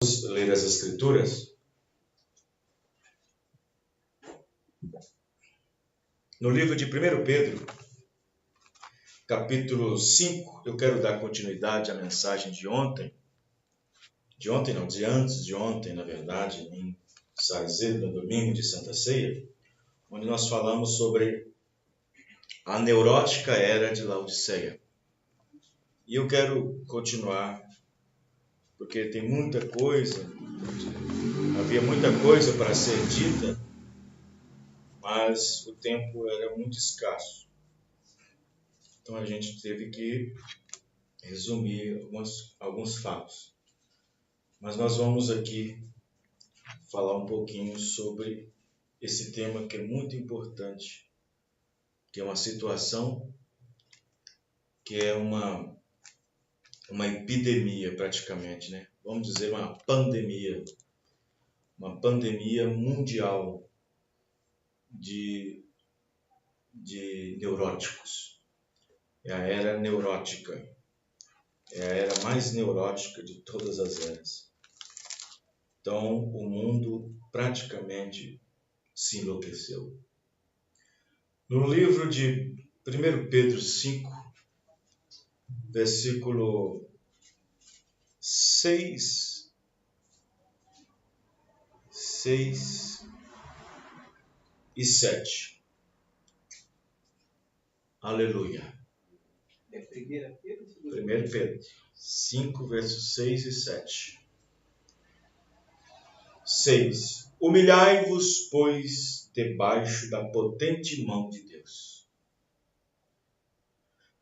Vamos ler as Escrituras. No livro de 1 Pedro, capítulo 5, eu quero dar continuidade à mensagem de ontem. De antes de ontem, na verdade, em Sazedo, no domingo de Santa Ceia, onde nós falamos sobre a neurótica era de Laodiceia. E eu quero continuar, porque tem muita coisa, havia muita coisa para ser dita, mas o tempo era muito escasso. Então a gente teve que resumir alguns fatos. Mas nós vamos aqui falar um pouquinho sobre esse tema que é muito importante, que é uma situação que é uma epidemia praticamente, né? Vamos dizer uma pandemia mundial de neuróticos. É a era neurótica, é a era mais neurótica de todas as eras. Então, o mundo praticamente se enlouqueceu. No livro de 1 Pedro 5, versículo 6 e 7. Aleluia. É 1 Pedro? 1 Pedro 5, versos 6 e 7. 6. Humilhai-vos, pois, debaixo da potente mão de Deus,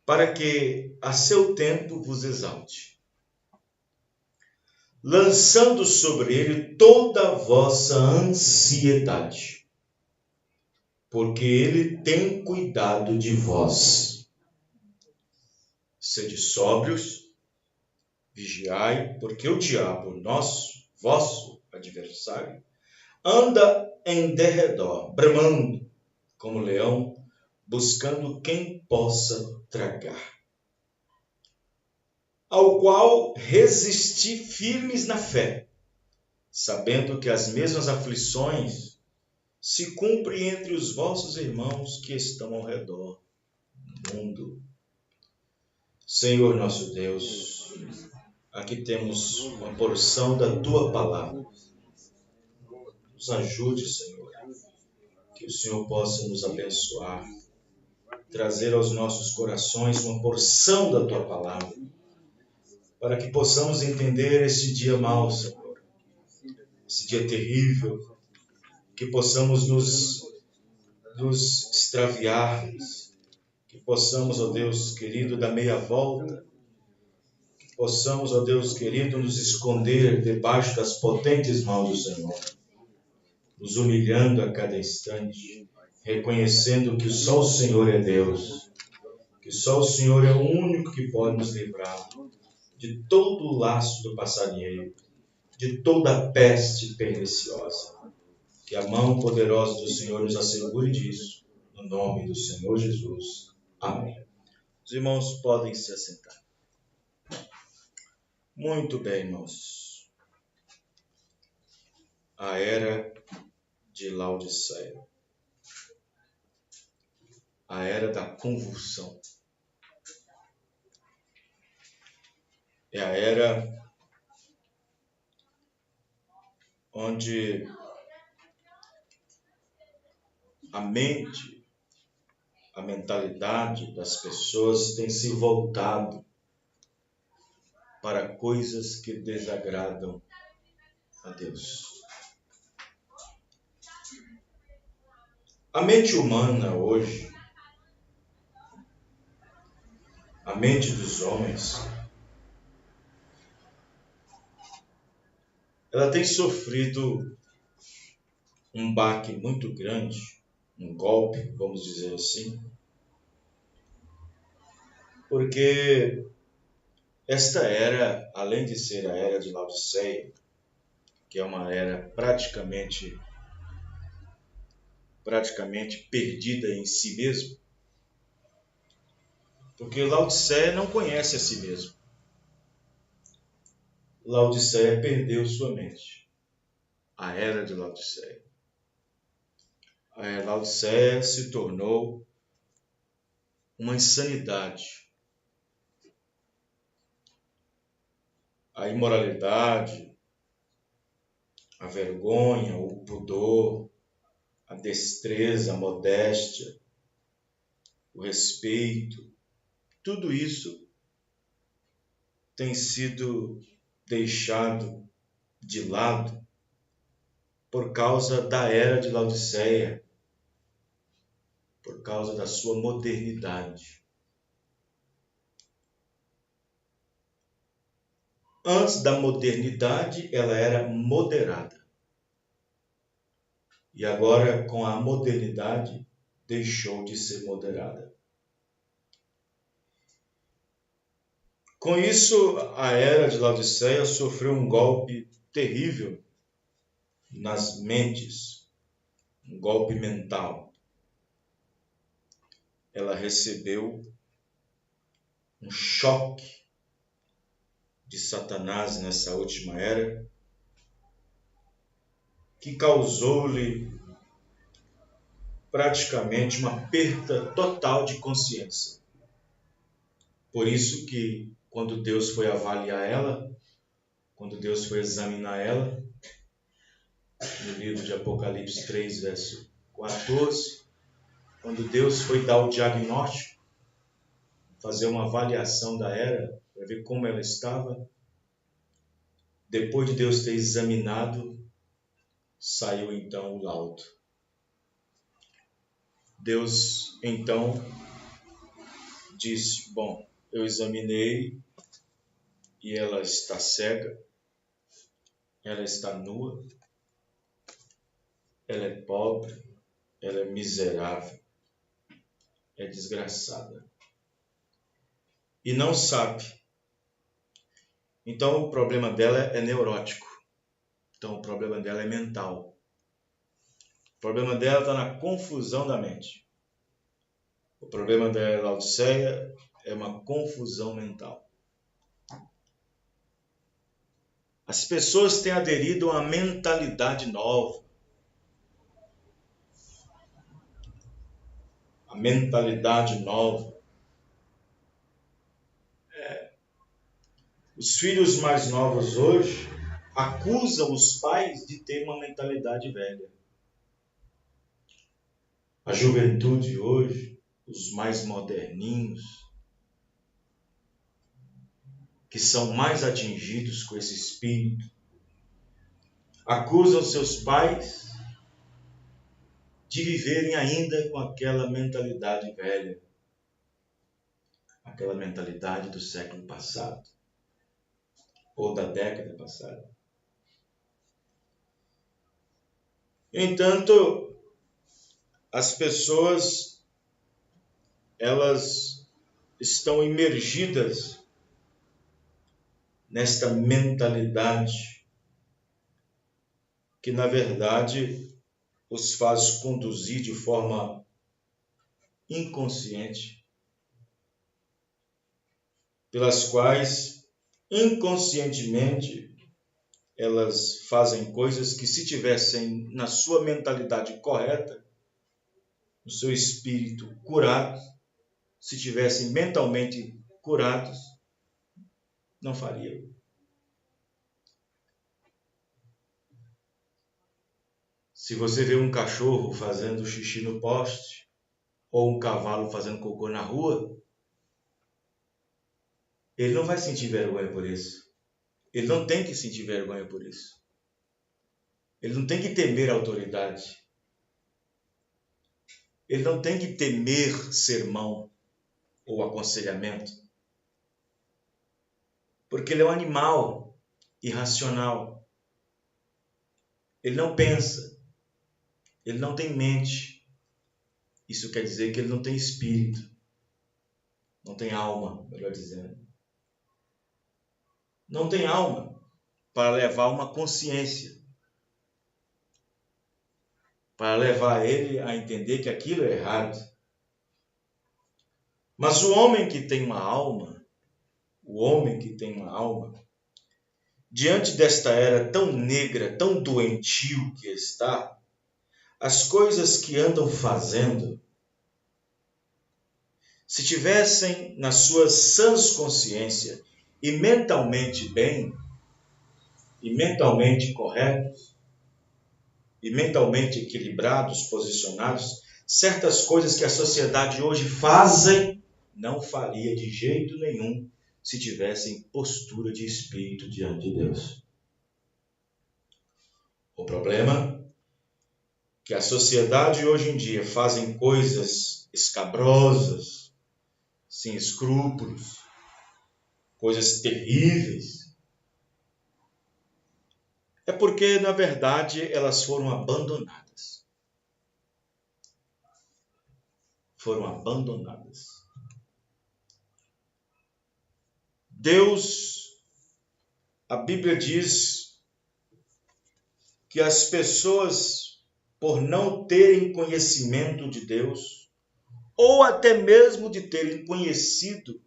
para que a seu tempo vos exalte, lançando sobre ele toda a vossa ansiedade, porque ele tem cuidado de vós. Sede sóbrios, vigiai, porque o diabo, vosso adversário, anda em derredor, bramando como leão, buscando quem possa tragar. Ao qual resisti firmes na fé, sabendo que as mesmas aflições se cumprem entre os vossos irmãos que estão ao redor do mundo. Senhor nosso Deus, aqui temos uma porção da Tua palavra. Nos ajude, Senhor, que o Senhor possa nos abençoar, trazer aos nossos corações uma porção da Tua palavra, para que possamos entender esse dia mau, Senhor, esse dia terrível, que possamos nos extraviarmos, que possamos, ó Deus querido, dar meia volta, que possamos, ó Deus querido, nos esconder debaixo das potentes mãos do Senhor, nos humilhando a cada instante, reconhecendo que só o Senhor é Deus, que só o Senhor é o único que pode nos livrar de todo o laço do passarinheiro, de toda a peste perniciosa. Que a mão poderosa do Senhor nos assegure disso, no nome do Senhor Jesus. Amém. Os irmãos podem se assentar. Muito bem, irmãos. A era de Laodiceia. A era da convulsão. É a era onde a mente, a mentalidade das pessoas tem se voltado para coisas que desagradam a Deus. A mente humana hoje, a mente dos homens, ela tem sofrido um baque muito grande, um golpe, vamos dizer assim, porque esta era, além de ser a era de Laodiceia, que é uma era praticamente perdida em si mesmo, porque Laodiceia não conhece a si mesmo. Laodiceia perdeu sua mente. A era de Laodiceia. A Laodiceia se tornou uma insanidade. A imoralidade, a vergonha, o pudor, a destreza, a modéstia, o respeito, tudo isso tem sido deixado de lado por causa da era de Laodiceia, por causa da sua modernidade. Antes da modernidade, ela era moderada. E agora, com a modernidade, deixou de ser moderada. Com isso, a era de Laodiceia sofreu um golpe terrível nas mentes, um golpe mental. Ela recebeu um choque de Satanás nessa última era, que causou-lhe praticamente uma perda total de consciência. Por isso que, quando Deus foi avaliar ela, quando Deus foi examinar ela, no livro de Apocalipse 3, verso 14, quando Deus foi dar o diagnóstico, fazer uma avaliação da era, para ver como ela estava, depois de Deus ter examinado, saiu então o laudo. Deus então disse: bom, eu examinei e ela está cega, ela está nua, ela é pobre, ela é miserável, é desgraçada e não sabe. Então o problema dela é neurótico. Então o problema dela é mental. O problema dela está na confusão da mente. O problema da Laodiceia é uma confusão mental. As pessoas têm aderido a uma mentalidade nova. A mentalidade nova. Os filhos mais novos hoje acusam os pais de ter uma mentalidade velha. A juventude hoje, os mais moderninhos, que são mais atingidos com esse espírito, acusam seus pais de viverem ainda com aquela mentalidade velha, aquela mentalidade do século passado, ou da década passada. Entanto, as pessoas, elas estão imergidas nesta mentalidade que, na verdade, os faz conduzir de forma inconsciente, pelas quais, inconscientemente, elas fazem coisas que, se tivessem na sua mentalidade correta, no seu espírito curado, se tivessem mentalmente curados, não fariam. Se você vê um cachorro fazendo xixi no poste, ou um cavalo fazendo cocô na rua, ele não vai sentir vergonha por isso. Ele não tem que sentir vergonha por isso. Ele não tem que temer a autoridade. Ele não tem que temer sermão ou aconselhamento. Porque ele é um animal irracional. Ele não pensa. Ele não tem mente. Isso quer dizer que ele não tem espírito. Não tem alma, melhor dizendo. Não tem alma para levar uma consciência. Para levar ele a entender que aquilo é errado. Mas o homem que tem uma alma, diante desta era tão negra, tão doentio que está, as coisas que andam fazendo, se tivessem nas suas sãs consciência e mentalmente bem, e mentalmente corretos, e mentalmente equilibrados, posicionados, certas coisas que a sociedade hoje fazem, não faria de jeito nenhum se tivessem postura de espírito diante de Deus. O problema é que a sociedade hoje em dia fazem coisas escabrosas, sem escrúpulos, coisas terríveis, é porque, na verdade, elas foram abandonadas. Foram abandonadas. Deus, a Bíblia diz que as pessoas, por não terem conhecimento de Deus, ou até mesmo de terem conhecido,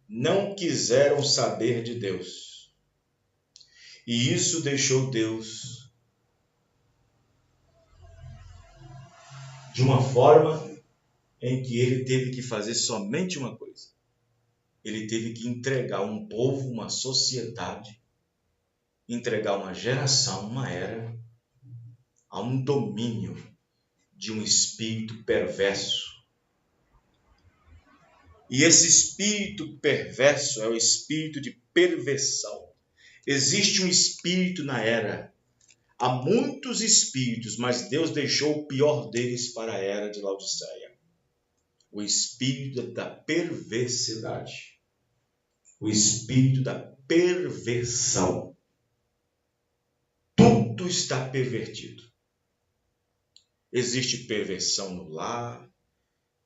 não quiseram saber de Deus. E isso deixou Deus de uma forma em que ele teve que fazer somente uma coisa. Ele teve que entregar um povo, uma sociedade, entregar uma geração, uma era, a um domínio de um espírito perverso. E esse espírito perverso é o espírito de perversão. Existe um espírito na era. Há muitos espíritos, mas Deus deixou o pior deles para a era de Laodiceia. O espírito da perversidade. O espírito da perversão. Tudo está pervertido. Existe perversão no lar,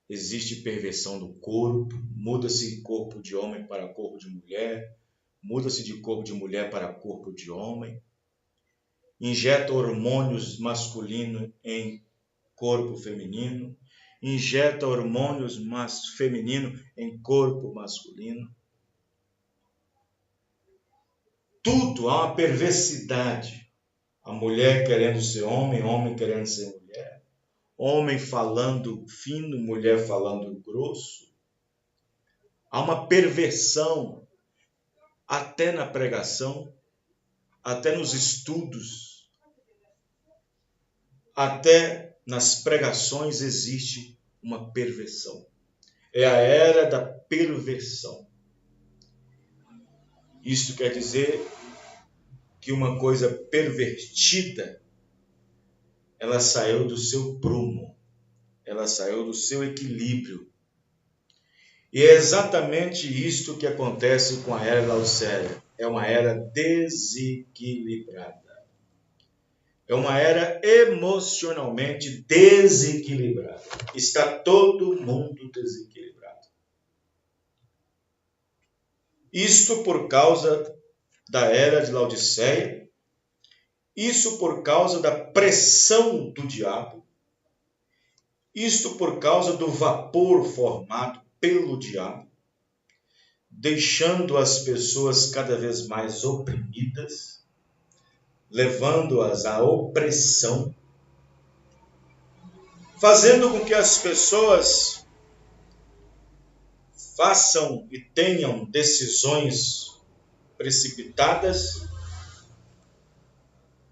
existe perversão no corpo, muda-se de corpo de homem para corpo de mulher, muda-se de corpo de mulher para corpo de homem, injeta hormônios masculinos em corpo feminino, injeta hormônios femininos em corpo masculino. Tudo há uma perversidade. A mulher querendo ser homem, homem querendo ser mulher, homem falando fino, mulher falando grosso. Há uma perversão até na pregação, até nos estudos, até nas pregações existe uma perversão. É a era da perversão. Isto quer dizer que uma coisa pervertida, ela saiu do seu prumo, ela saiu do seu equilíbrio. E é exatamente isto que acontece com a era Laodiceia. É uma era desequilibrada. É uma era emocionalmente desequilibrada. Está todo mundo desequilibrado. Isto por causa da era de Laodiceia, isso por causa da pressão do diabo, isto por causa do vapor formado pelo diabo, deixando as pessoas cada vez mais oprimidas, levando-as à opressão, fazendo com que as pessoas façam e tenham decisões precipitadas,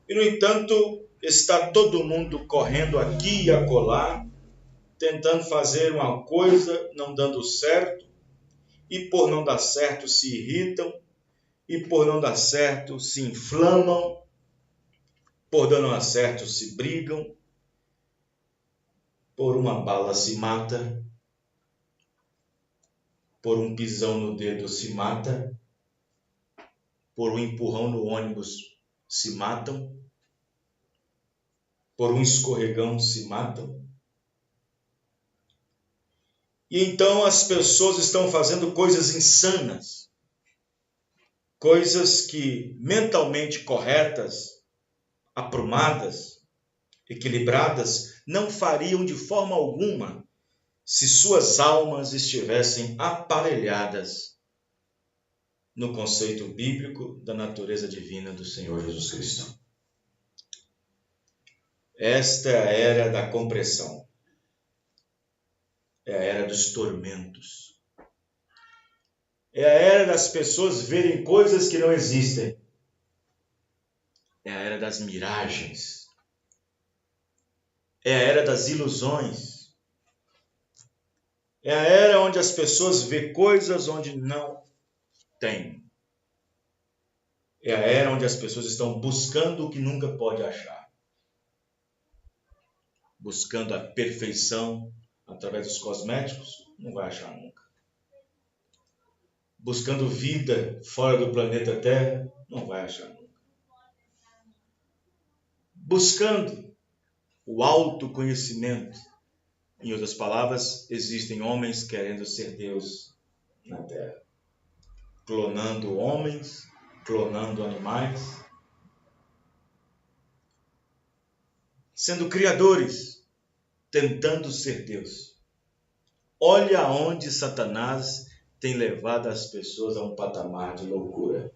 e, no entanto, está todo mundo correndo aqui e acolá, tentando fazer uma coisa, não dando certo, e por não dar certo se irritam, e por não dar certo se inflamam, por não dar certo se brigam, por uma bala se mata, por um pisão no dedo se mata, por um empurrão no ônibus se matam, por um escorregão se matam. E então as pessoas estão fazendo coisas insanas, coisas que mentalmente corretas, aprumadas, equilibradas, não fariam de forma alguma se suas almas estivessem aparelhadas no conceito bíblico da natureza divina do Senhor Jesus Cristo. Esta é a era da compressão. É a era dos tormentos. É a era das pessoas verem coisas que não existem. É a era das miragens. É a era das ilusões. É a era onde as pessoas veem coisas onde não tem. É a era onde as pessoas estão buscando o que nunca pode achar. Buscando a perfeição através dos cosméticos, não vai achar nunca. Buscando vida fora do planeta Terra, não vai achar nunca. Buscando o autoconhecimento. Em outras palavras, existem homens querendo ser Deus na Terra. Clonando homens, clonando animais. Sendo criadores, tentando ser Deus. Olha aonde Satanás tem levado as pessoas a um patamar de loucura.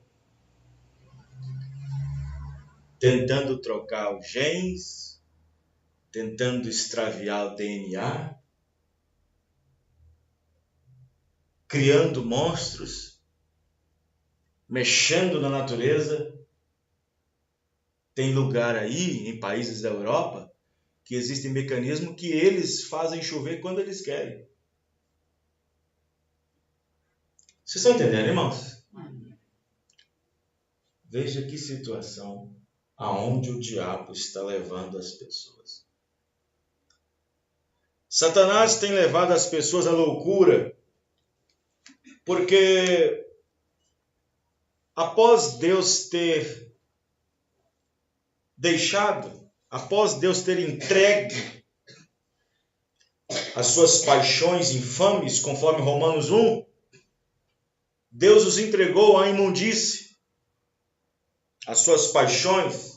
Tentando trocar os genes, tentando extraviar o DNA, criando monstros, mexendo na natureza. Tem lugar aí, em países da Europa, que existem mecanismos que eles fazem chover quando eles querem. Vocês estão entendendo, irmãos? Veja que situação aonde o diabo está levando as pessoas. Satanás tem levado as pessoas à loucura, porque após Deus ter deixado, após Deus ter entregue as suas paixões infames, conforme Romanos 1, Deus os entregou à imundície, as suas paixões,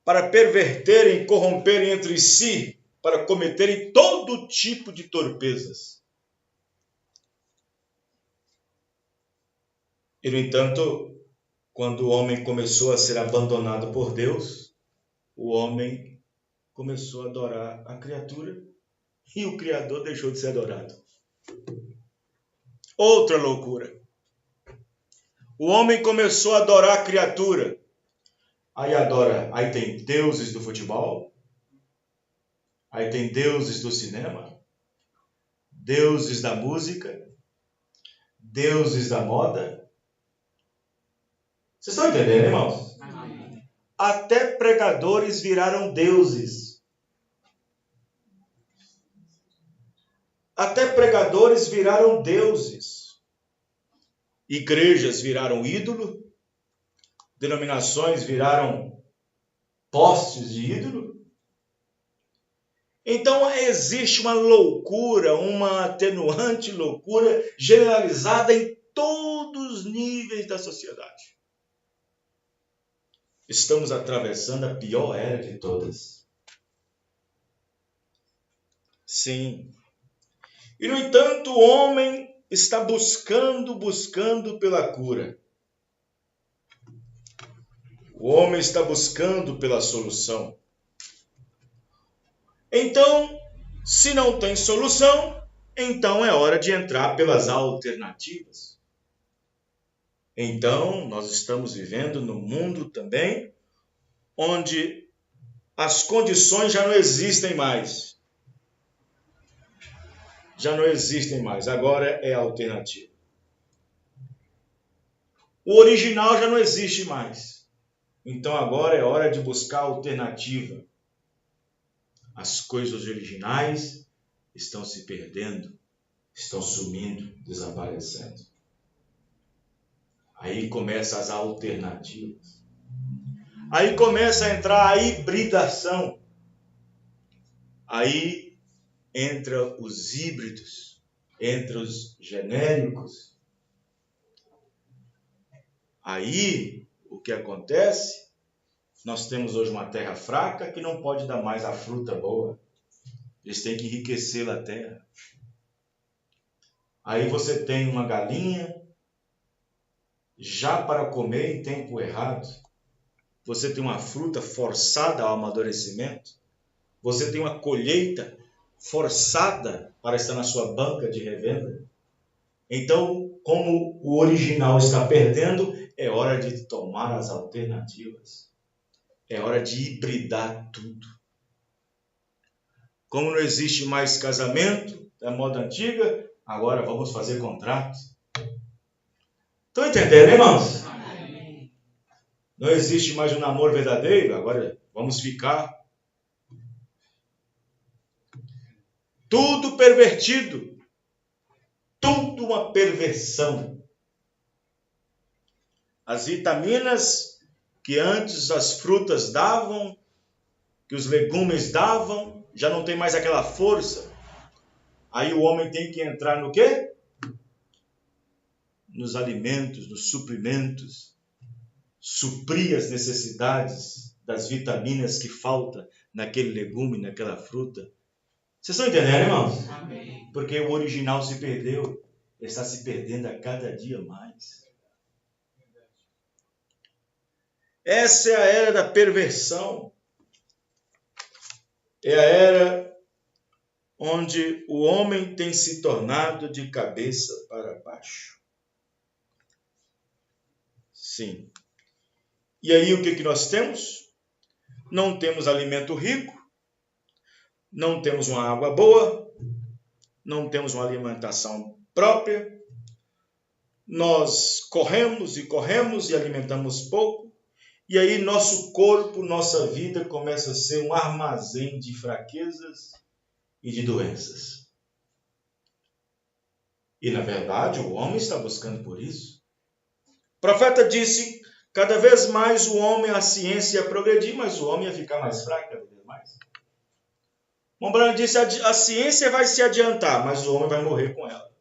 para perverterem e corromperem entre si, para cometerem todo tipo de torpezas. E, no entanto, quando o homem começou a ser abandonado por Deus, o homem começou a adorar a criatura e o Criador deixou de ser adorado. Outra loucura. O homem começou a adorar a criatura. Aí tem deuses do futebol, aí tem deuses do cinema, deuses da música, deuses da moda. Vocês estão entendendo, irmãos? Amém. Até pregadores viraram deuses. Até pregadores viraram deuses. Igrejas viraram ídolo. Denominações viraram postes de ídolo. Então existe uma loucura, uma atenuante loucura generalizada em todos os níveis da sociedade. Estamos atravessando a pior era de todas. Sim. E, no entanto, o homem está buscando pela cura. O homem está buscando pela solução. Então, se não tem solução, então é hora de entrar pelas alternativas. Então, nós estamos vivendo num mundo também onde as condições já não existem mais. Já não existem mais. Agora é a alternativa. O original já não existe mais. Então agora é hora de buscar alternativa. As coisas originais estão se perdendo, estão sumindo, desaparecendo. Aí começam as alternativas. Aí começa a entrar a hibridação. Aí entra os híbridos, entra os genéricos. Aí o que acontece? Nós temos hoje uma terra fraca que não pode dar mais a fruta boa. Eles têm que enriquecer a terra. Aí você tem uma galinha já para comer em tempo errado. Você tem uma fruta forçada ao amadurecimento. Você tem uma colheita forçada para estar na sua banca de revenda. Então, como o original está perdendo, é hora de tomar as alternativas. É hora de hibridar tudo. Como não existe mais casamento da moda antiga, agora vamos fazer contrato. Estão entendendo, irmãos? Não existe mais um namoro verdadeiro, agora vamos ficar. Tudo pervertido. Tudo uma perversão. As vitaminas que antes as frutas davam, que os legumes davam, já não tem mais aquela força. Aí o homem tem que entrar no quê? Nos alimentos, nos suprimentos. Suprir as necessidades das vitaminas que faltam naquele legume, naquela fruta. Vocês estão entendendo, irmãos? Amém. Porque o original se perdeu. Ele está se perdendo a cada dia mais. Essa é a era da perversão. É a era onde o homem tem se tornado de cabeça para baixo. Sim. E aí o que nós temos? Não temos alimento rico, não temos uma água boa, não temos uma alimentação própria, nós corremos e alimentamos pouco, e aí nosso corpo, nossa vida começa a ser um armazém de fraquezas e de doenças. E na verdade o homem está buscando por isso. O profeta disse: cada vez mais o homem, a ciência ia progredir, mas o homem ia ficar mais fraco cada vez mais. Mombrano disse: a ciência vai se adiantar, mas o homem vai morrer com ela.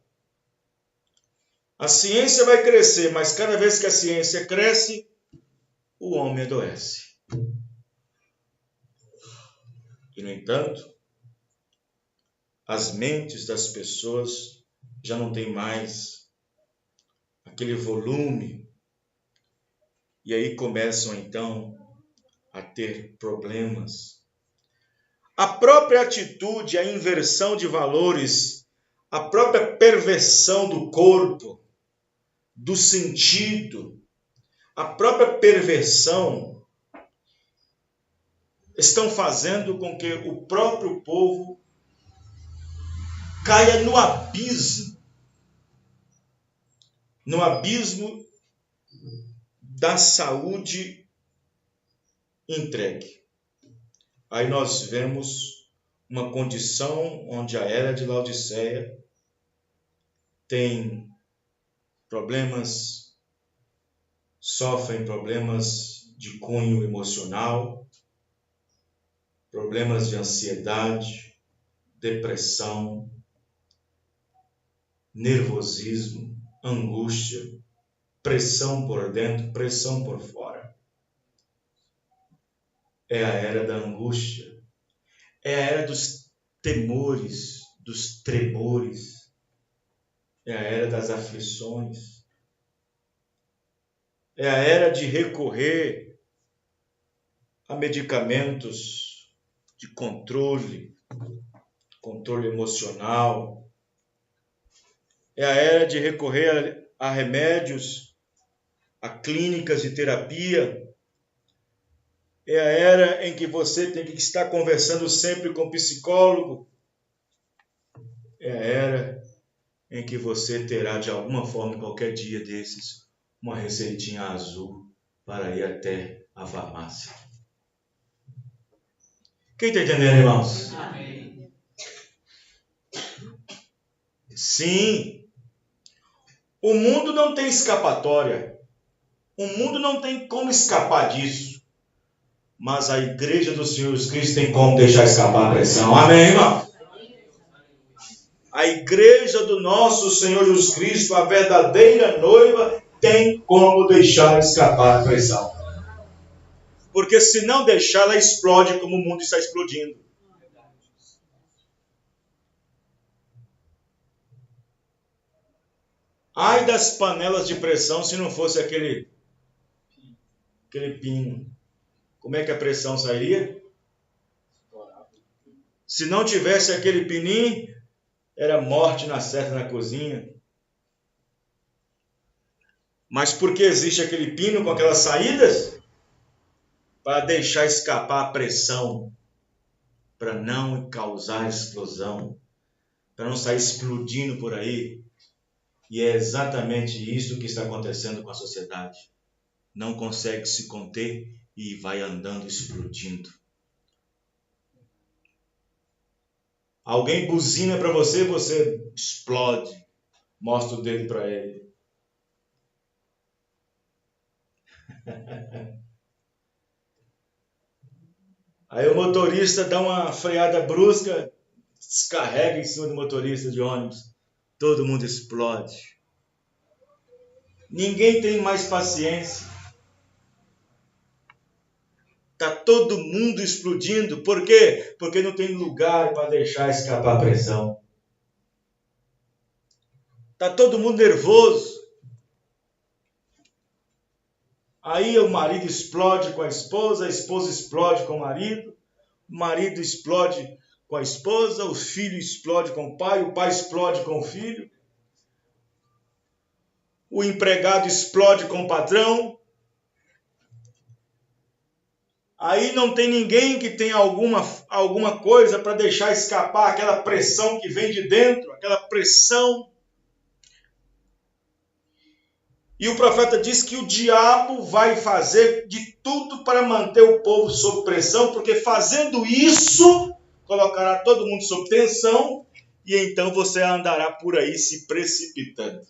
A ciência vai crescer, mas cada vez que a ciência cresce, o homem adoece. E, no entanto, as mentes das pessoas já não têm mais aquele volume. E aí começam, então, a ter problemas. A própria atitude, a inversão de valores, a própria perversão do corpo, do sentido, a própria perversão estão fazendo com que o próprio povo caia no abismo da saúde entregue. Aí nós vemos uma condição onde a era de Laodiceia tem problemas, sofrem problemas de cunho emocional, problemas de ansiedade, depressão, nervosismo, angústia, pressão por dentro, pressão por fora. É a era da angústia, é a era dos temores, dos tremores, é a era das aflições, é a era de recorrer a medicamentos de controle emocional, é a era de recorrer a remédios, a clínicas de terapia, é a era em que você tem que estar conversando sempre com o psicólogo, é a era em que você terá de alguma forma, qualquer dia desses, uma receitinha azul para ir até a farmácia. Quem está entendendo, irmãos? Amém. Sim. O mundo não tem escapatória. O mundo não tem como escapar disso. Mas a igreja do Senhor Jesus Cristo tem como deixar escapar a pressão. Amém, irmão? A igreja do nosso Senhor Jesus Cristo, a verdadeira noiva, tem como deixar escapar a pressão. Porque se não deixar, ela explode como o mundo está explodindo. Ai das panelas de pressão se não fosse aquele pino. Como é que a pressão sairia? Se não tivesse aquele pininho, era morte na certa na cozinha. Mas porque existe aquele pino com aquelas saídas? Para deixar escapar a pressão, para não causar explosão, para não sair explodindo por aí. E é exatamente isso que está acontecendo com a sociedade. Não consegue se conter e vai andando explodindo. Alguém buzina para você, você explode. Mostra o dedo para ele. Aí o motorista dá uma freada brusca, descarrega em cima do motorista de ônibus. Todo mundo explode. Ninguém tem mais paciência. Está todo mundo explodindo. Por quê? Porque não tem lugar para deixar escapar a pressão. Está todo mundo nervoso. Aí o marido explode com a esposa explode com o marido explode com a esposa, o filho explode com o pai explode com o filho, o empregado explode com o patrão. Aí não tem ninguém que tenha alguma coisa para deixar escapar aquela pressão que vem de dentro, aquela pressão. E o profeta diz que o diabo vai fazer de tudo para manter o povo sob pressão, porque fazendo isso, colocará todo mundo sob tensão, e então você andará por aí se precipitando.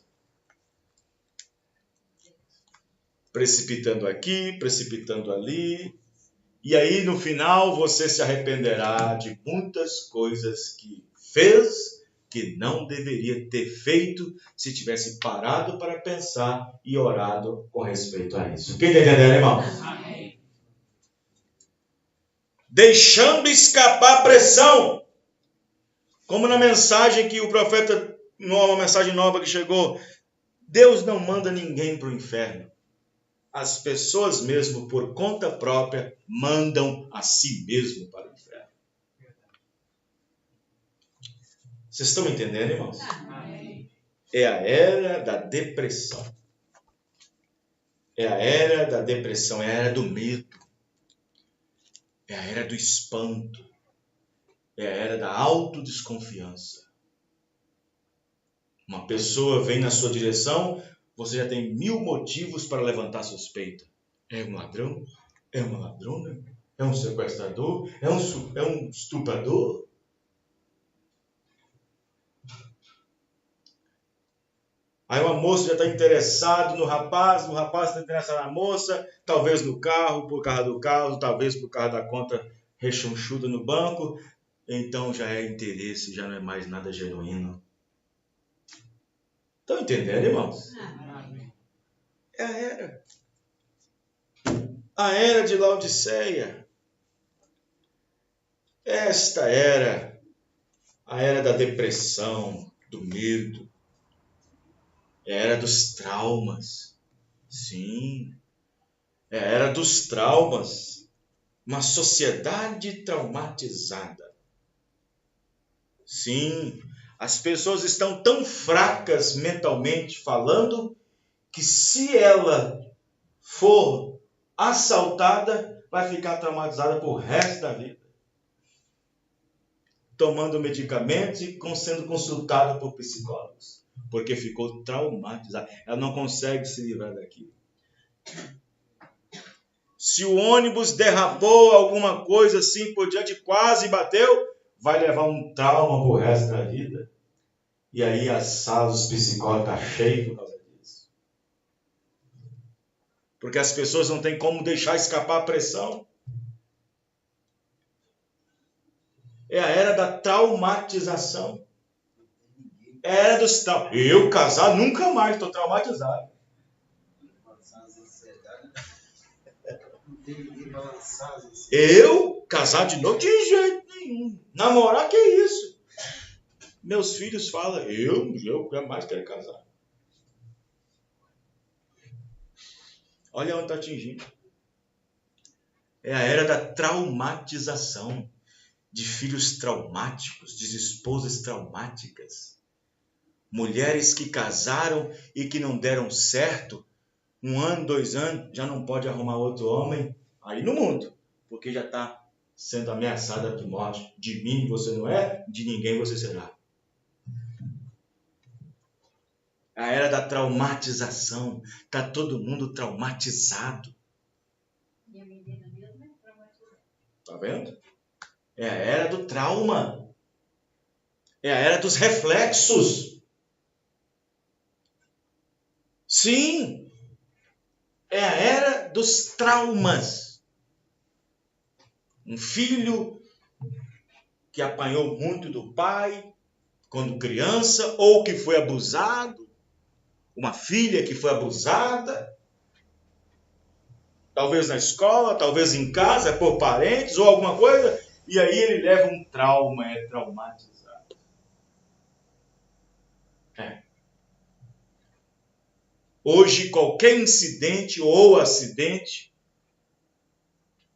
Precipitando aqui, precipitando ali. E aí, no final, você se arrependerá de muitas coisas que fez, que não deveria ter feito, se tivesse parado para pensar e orado com respeito a isso. Quem está entendendo, irmão? Amém. Deixando escapar a pressão. Como na mensagem que o profeta, uma mensagem nova que chegou, Deus não manda ninguém para o inferno. As pessoas mesmo, por conta própria, mandam a si mesmo para o inferno. Vocês estão entendendo, irmãos? É a era da depressão. É a era da depressão, é a era do medo. É a era do espanto. É a era da autodesconfiança. Uma pessoa vem na sua direção, você já tem 1000 motivos para levantar suspeita. É um ladrão? É uma ladrona? É um sequestrador? É um estuprador? Aí uma moça já está interessada no rapaz, o rapaz está interessado na moça, talvez no carro, por causa do carro, talvez por causa da conta rechonchuda no banco. Então já é interesse, já não é mais nada genuíno. Estão entendendo, irmãos? É a era. A era de Laodiceia. Esta era, a era da depressão, do medo. É a era dos traumas. Sim. É a era dos traumas. Uma sociedade traumatizada. Sim. As pessoas estão tão fracas mentalmente falando que se ela for assaltada, vai ficar traumatizada pro resto da vida. Tomando medicamentos e sendo consultada por psicólogos. Porque ficou traumatizada. Ela não consegue se livrar daquilo. Se o ônibus derrapou alguma coisa assim por diante, quase bateu, vai levar um trauma pro resto da vida. E aí as salas dos psicólogos estão cheias por causa disso. Porque as pessoas não têm como deixar escapar a pressão. É a era da traumatização. É a era dos traumas. Eu, casado, nunca mais estou traumatizado. Eu, casado de novo, de jeito nenhum. Namorar, que isso? Meus filhos falam, eu jamais quero casar. Olha onde está atingindo. É a era da traumatização, de filhos traumáticos, de esposas traumáticas. Mulheres que casaram e que não deram certo, 1 ano, 2 anos, já não pode arrumar outro homem aí no mundo, porque já está sendo ameaçada de morte. De mim você não é, de ninguém você será. A era da traumatização, está todo mundo traumatizado. Está vendo? É a era do trauma. É a era dos reflexos. Sim, é a era dos traumas. Um filho que apanhou muito do pai quando criança, ou que foi abusado. Uma filha que foi abusada. Talvez na escola, talvez em casa, por parentes ou alguma coisa. E aí ele leva um trauma, é traumatizado. Hoje, qualquer incidente ou acidente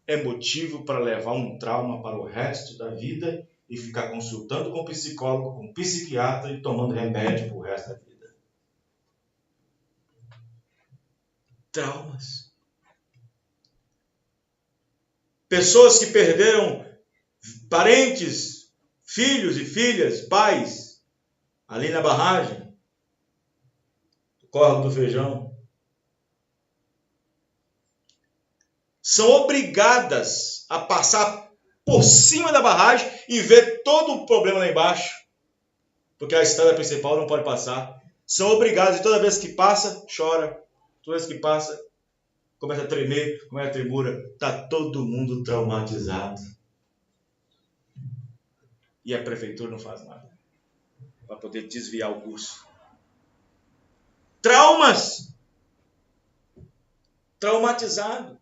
é motivo para levar um trauma para o resto da vida e ficar consultando com psicólogo, com psiquiatra e tomando remédio para o resto da vida. Traumas. Pessoas que perderam parentes, filhos e filhas, pais, ali na barragem, do Córrego do Feijão. São obrigadas a passar por cima da barragem e ver todo o problema lá embaixo, porque a estrada principal não pode passar. São obrigadas, e toda vez que passa, chora. Toda vez que passa, começa a tremer, começa a tremura. Está todo mundo traumatizado. E a prefeitura não faz nada para poder desviar o curso. Traumas. Traumatizado.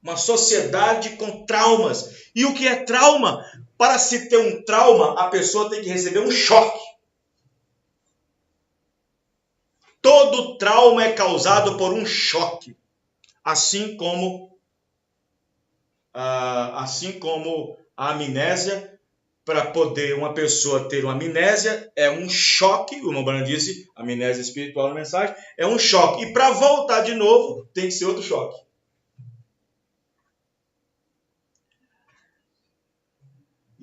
Uma sociedade com traumas. E o que é trauma? Para se ter um trauma, a pessoa tem que receber um choque. Todo trauma é causado por um choque. Assim como a amnésia. Para poder uma pessoa ter uma amnésia, é um choque. O Mombana disse, amnésia espiritual na mensagem, é um choque. E para voltar de novo, tem que ser outro choque.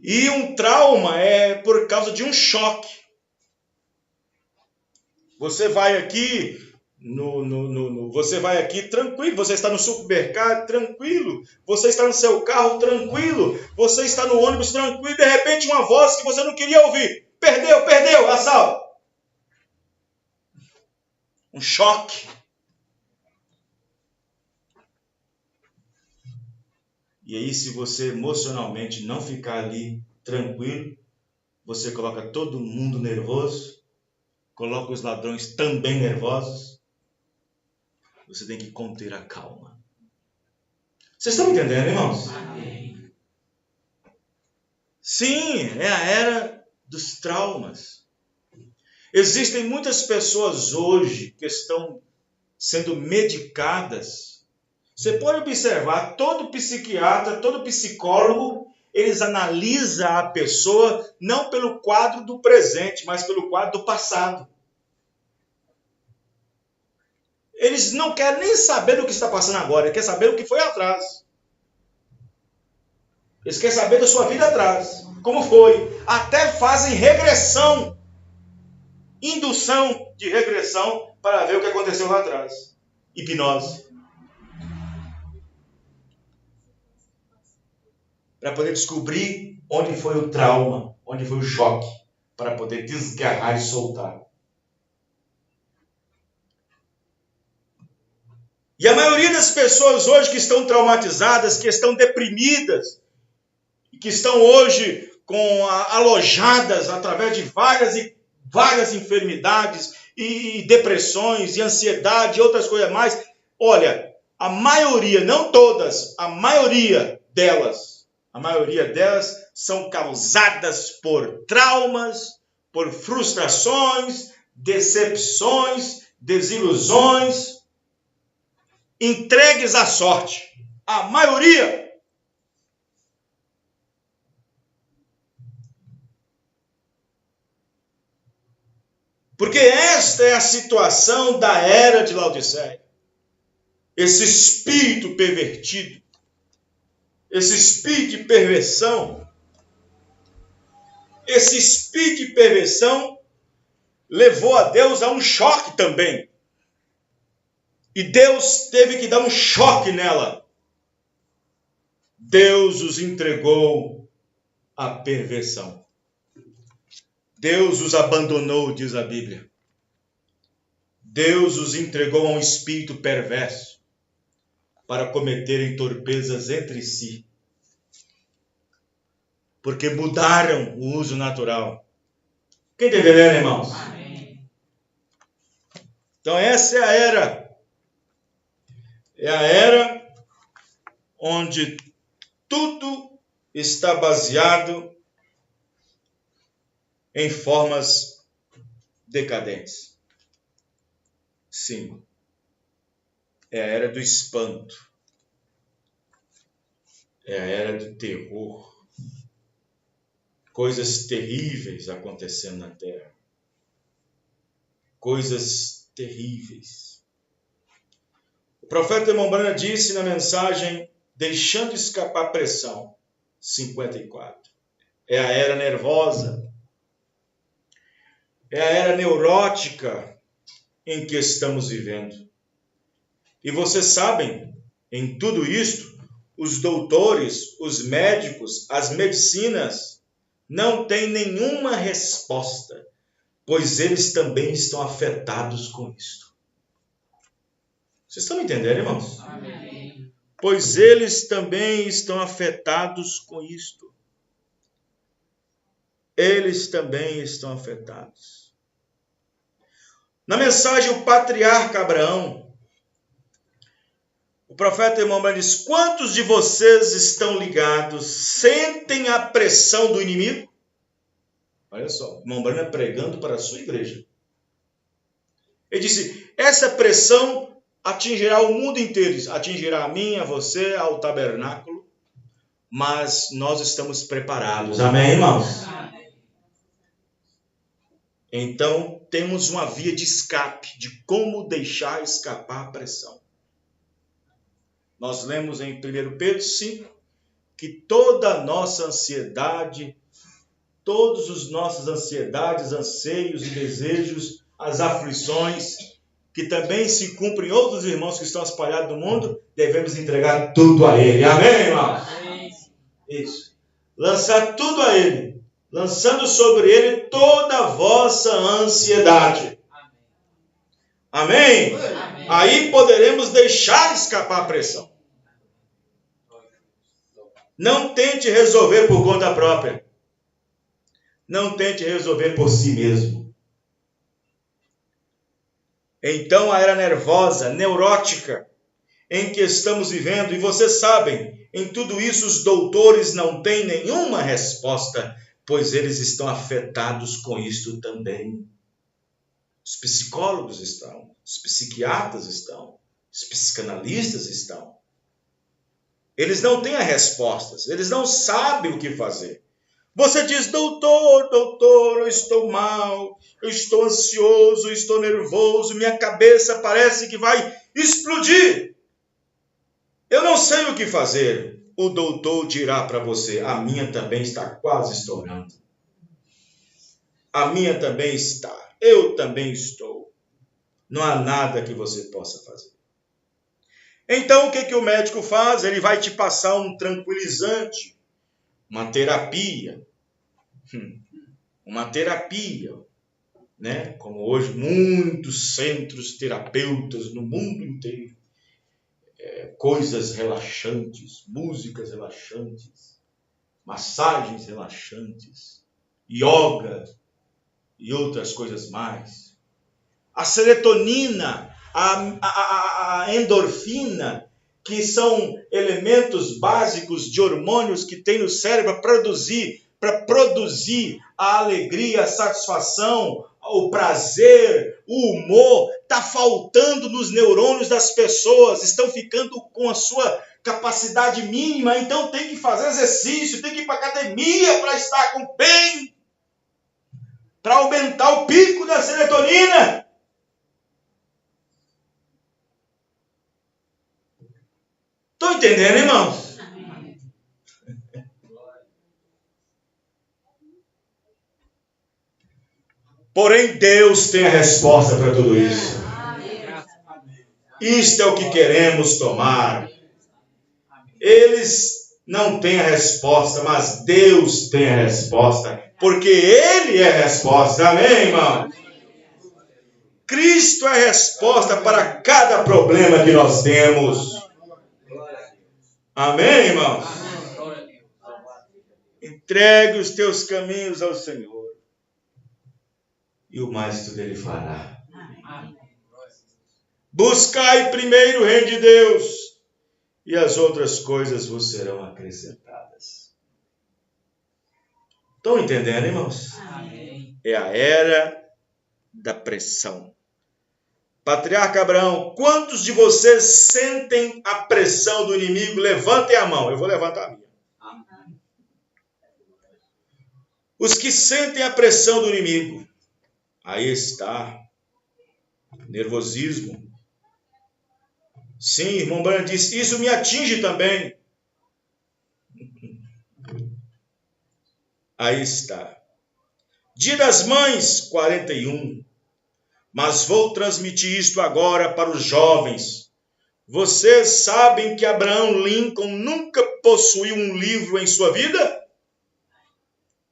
E um trauma é por causa de um choque. Você vai aqui você vai aqui tranquilo, você está no supermercado tranquilo, você está no seu carro tranquilo, você está no ônibus tranquilo, e de repente uma voz que você não queria ouvir. Perdeu, assalto. Um choque. E aí, se você emocionalmente não ficar ali tranquilo, você coloca todo mundo nervoso, coloca os ladrões também nervosos. Você tem que conter a calma. Vocês estão entendendo, irmãos? Amém. Sim, é a era dos traumas. Existem muitas pessoas hoje que estão sendo medicadas. Você pode observar, todo psiquiatra, todo psicólogo, eles analisam a pessoa não pelo quadro do presente, mas pelo quadro do passado. Eles não querem nem saber do que está passando agora, eles querem saber o que foi atrás. Eles querem saber da sua vida atrás, como foi. Até fazem regressão, indução de regressão, para ver o que aconteceu lá atrás. Hipnose. Para poder descobrir onde foi o trauma, onde foi o choque, para poder desgarrar e soltar. E a maioria das pessoas hoje que estão traumatizadas, que estão deprimidas, que estão hoje alojadas através de várias enfermidades e depressões e ansiedade e outras coisas mais. Olha, a maioria, não todas, a maioria delas são causadas por traumas, por frustrações, decepções, desilusões, entregues à sorte. A maioria. Porque esta é a situação da era de Laodiceia. Esse espírito pervertido, esse espírito de perversão, esse espírito de perversão levou a Deus a um choque também. E Deus teve que dar um choque nela. Deus os entregou à perversão. Deus os abandonou, diz a Bíblia. Deus os entregou a um espírito perverso para cometerem torpezas entre si. Porque mudaram o uso natural. Quem está entendendo, irmãos? Amém. Então essa é a era. É a era onde tudo está baseado em formas decadentes. Sim. É a era do espanto. É a era do terror. Coisas terríveis acontecendo na terra. Coisas terríveis. O profeta irmão Branham disse na mensagem Deixando Escapar a Pressão, 54. É a era nervosa. É a era neurótica em que estamos vivendo. E vocês sabem, em tudo isto, os doutores, os médicos, as medicinas não têm nenhuma resposta, pois eles também estão afetados com isto. Vocês estão me entendendo, irmãos? Amém. Pois eles também estão afetados com isto. Eles também estão afetados. Na mensagem, o patriarca Abraão, o profeta irmão Branham diz: quantos de vocês estão ligados, sentem a pressão do inimigo? Olha só, irmão Branham pregando para a sua igreja. Ele disse: essa pressão atingirá o mundo inteiro, atingirá a mim, a você, ao tabernáculo, mas nós estamos preparados. Amém, irmãos? Então, temos uma via de escape, de como deixar escapar a pressão. Nós lemos em 1 Pedro 5, que toda a nossa ansiedade, todas as nossas ansiedades, anseios e desejos, as aflições, que também se cumprem em outros irmãos que estão espalhados no mundo, devemos entregar tudo a Ele. Amém, irmãos? Isso. Lançar tudo a Ele. Lançando sobre Ele toda a vossa ansiedade. Amém? Amém? Aí poderemos deixar escapar a pressão. Não tente resolver por conta própria. Não tente resolver por si mesmo. Então a era nervosa, neurótica, em que estamos vivendo, e vocês sabem, em tudo isso os doutores não têm nenhuma resposta, pois eles estão afetados com isto também. Os psicólogos estão, os psiquiatras estão, os psicanalistas estão. Eles não têm as respostas, eles não sabem o que fazer. Você diz: doutor, eu estou mal, eu estou ansioso, eu estou nervoso, minha cabeça parece que vai explodir. Eu não sei o que fazer. O doutor dirá para você: a minha também está quase estourando. A minha também está. Eu também estou. Não há nada que você possa fazer. Então, o que o médico faz? Ele vai te passar um tranquilizante, uma terapia. Uma terapia, né? Como hoje muitos centros terapeutas no mundo inteiro. Coisas relaxantes, músicas relaxantes, massagens relaxantes, yoga e outras coisas mais. A serotonina, a endorfina, que são elementos básicos de hormônios que tem no cérebro para produzir a alegria, a satisfação, o prazer, o humor está faltando nos neurônios das pessoas, estão ficando com a sua capacidade mínima, então tem que fazer exercício, tem que ir para a academia para estar com bem, para aumentar o pico da serotonina. Estão entendendo, irmãos? Porém, Deus tem a resposta para tudo isso. Isto é o que queremos tomar. Eles não têm a resposta, mas Deus tem a resposta. Porque Ele é a resposta. Amém, irmão? Cristo é a resposta para cada problema que nós temos. Amém, irmãos? Entregue os teus caminhos ao Senhor. E o mais tudo Ele fará. Buscai primeiro o reino de Deus, e as outras coisas vos serão acrescentadas. Estão entendendo, irmãos? Amém. É a era da pressão. Patriarca Abraão, quantos de vocês sentem a pressão do inimigo? Levantem a mão. Eu vou levantar a minha. Amém. Os que sentem a pressão do inimigo. Aí está. Nervosismo. Sim, irmão Branco disse, isso me atinge também. Aí está. Dia das Mães, 41. Mas vou transmitir isto agora para os jovens. Vocês sabem que Abraham Lincoln nunca possuiu um livro em sua vida?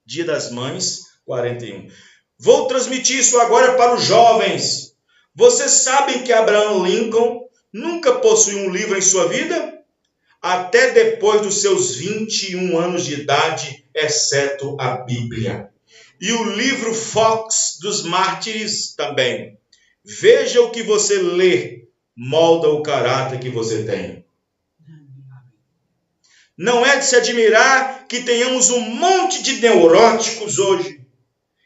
Dia das Mães, 41. Vou transmitir isso agora para os jovens. Vocês sabem que Abraham Lincoln nunca possuiu um livro em sua vida? Até depois dos seus 21 anos de idade, exceto a Bíblia. E o livro Fox dos Mártires também. Veja o que você lê, molda o caráter que você tem. Não é de se admirar que tenhamos um monte de neuróticos hoje.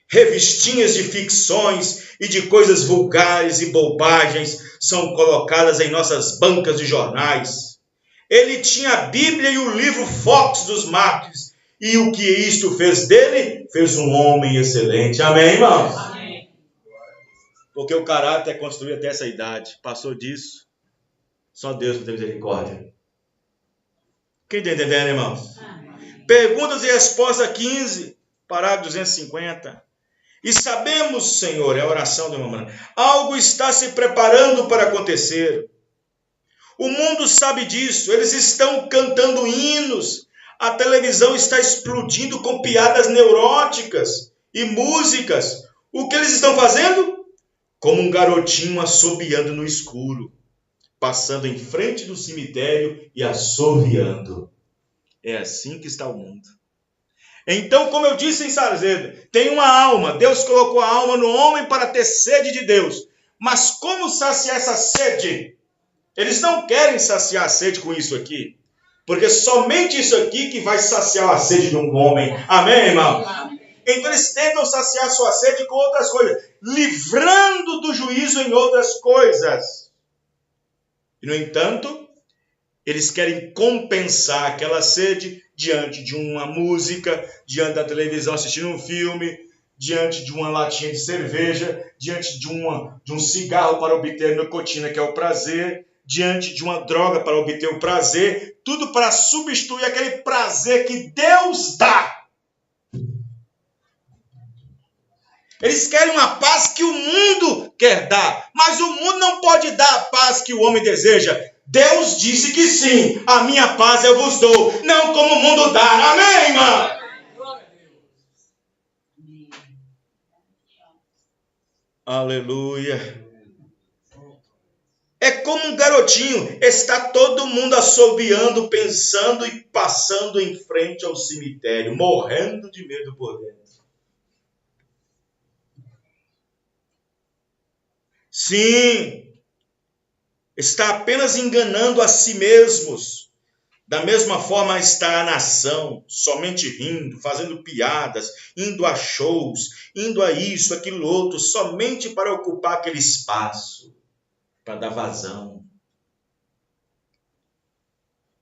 Revistinhas de ficções e de coisas vulgares e bobagens são colocadas em nossas bancas de jornais. Ele tinha a Bíblia e o livro Fox dos Mártires. E o que isto fez dele? Fez um homem excelente. Amém, irmãos? Amém. Porque o caráter é construído até essa idade. Passou disso, só Deus tem misericórdia. Quem está entendendo, irmãos? Amém. Perguntas e respostas 15, parágrafo 250. E sabemos, Senhor, é a oração do irmão, algo está se preparando para acontecer. O mundo sabe disso, eles estão cantando hinos. A televisão está explodindo com piadas neuróticas e músicas. O que eles estão fazendo? Como um garotinho assobiando no escuro, passando em frente do cemitério e assobiando. É assim que está o mundo. Então, como eu disse em Sarzedo, tem uma alma. Deus colocou a alma no homem para ter sede de Deus. Mas como saciar essa sede? Eles não querem saciar a sede com isso aqui. Porque somente isso aqui que vai saciar a sede de um homem. Amém, irmão? Então eles tentam saciar sua sede com outras coisas. Livrando do juízo em outras coisas. E, no entanto, eles querem compensar aquela sede diante de uma música, diante da televisão assistindo um filme, diante de uma latinha de cerveja, diante de um cigarro para obter a nicotina, que é o prazer, diante de uma droga para obter o prazer, tudo para substituir aquele prazer que Deus dá. Eles querem uma paz que o mundo quer dar, mas o mundo não pode dar a paz que o homem deseja. Deus disse que sim, a minha paz eu vos dou, não como o mundo dá. Amém, irmão? Aleluia. É como um garotinho, está todo mundo assobiando, pensando e passando em frente ao cemitério, morrendo de medo por dentro. Sim, está apenas enganando a si mesmos. Da mesma forma está a nação, somente rindo, fazendo piadas, indo a shows, indo a isso, aquilo outro, somente para ocupar aquele espaço, para dar vazão.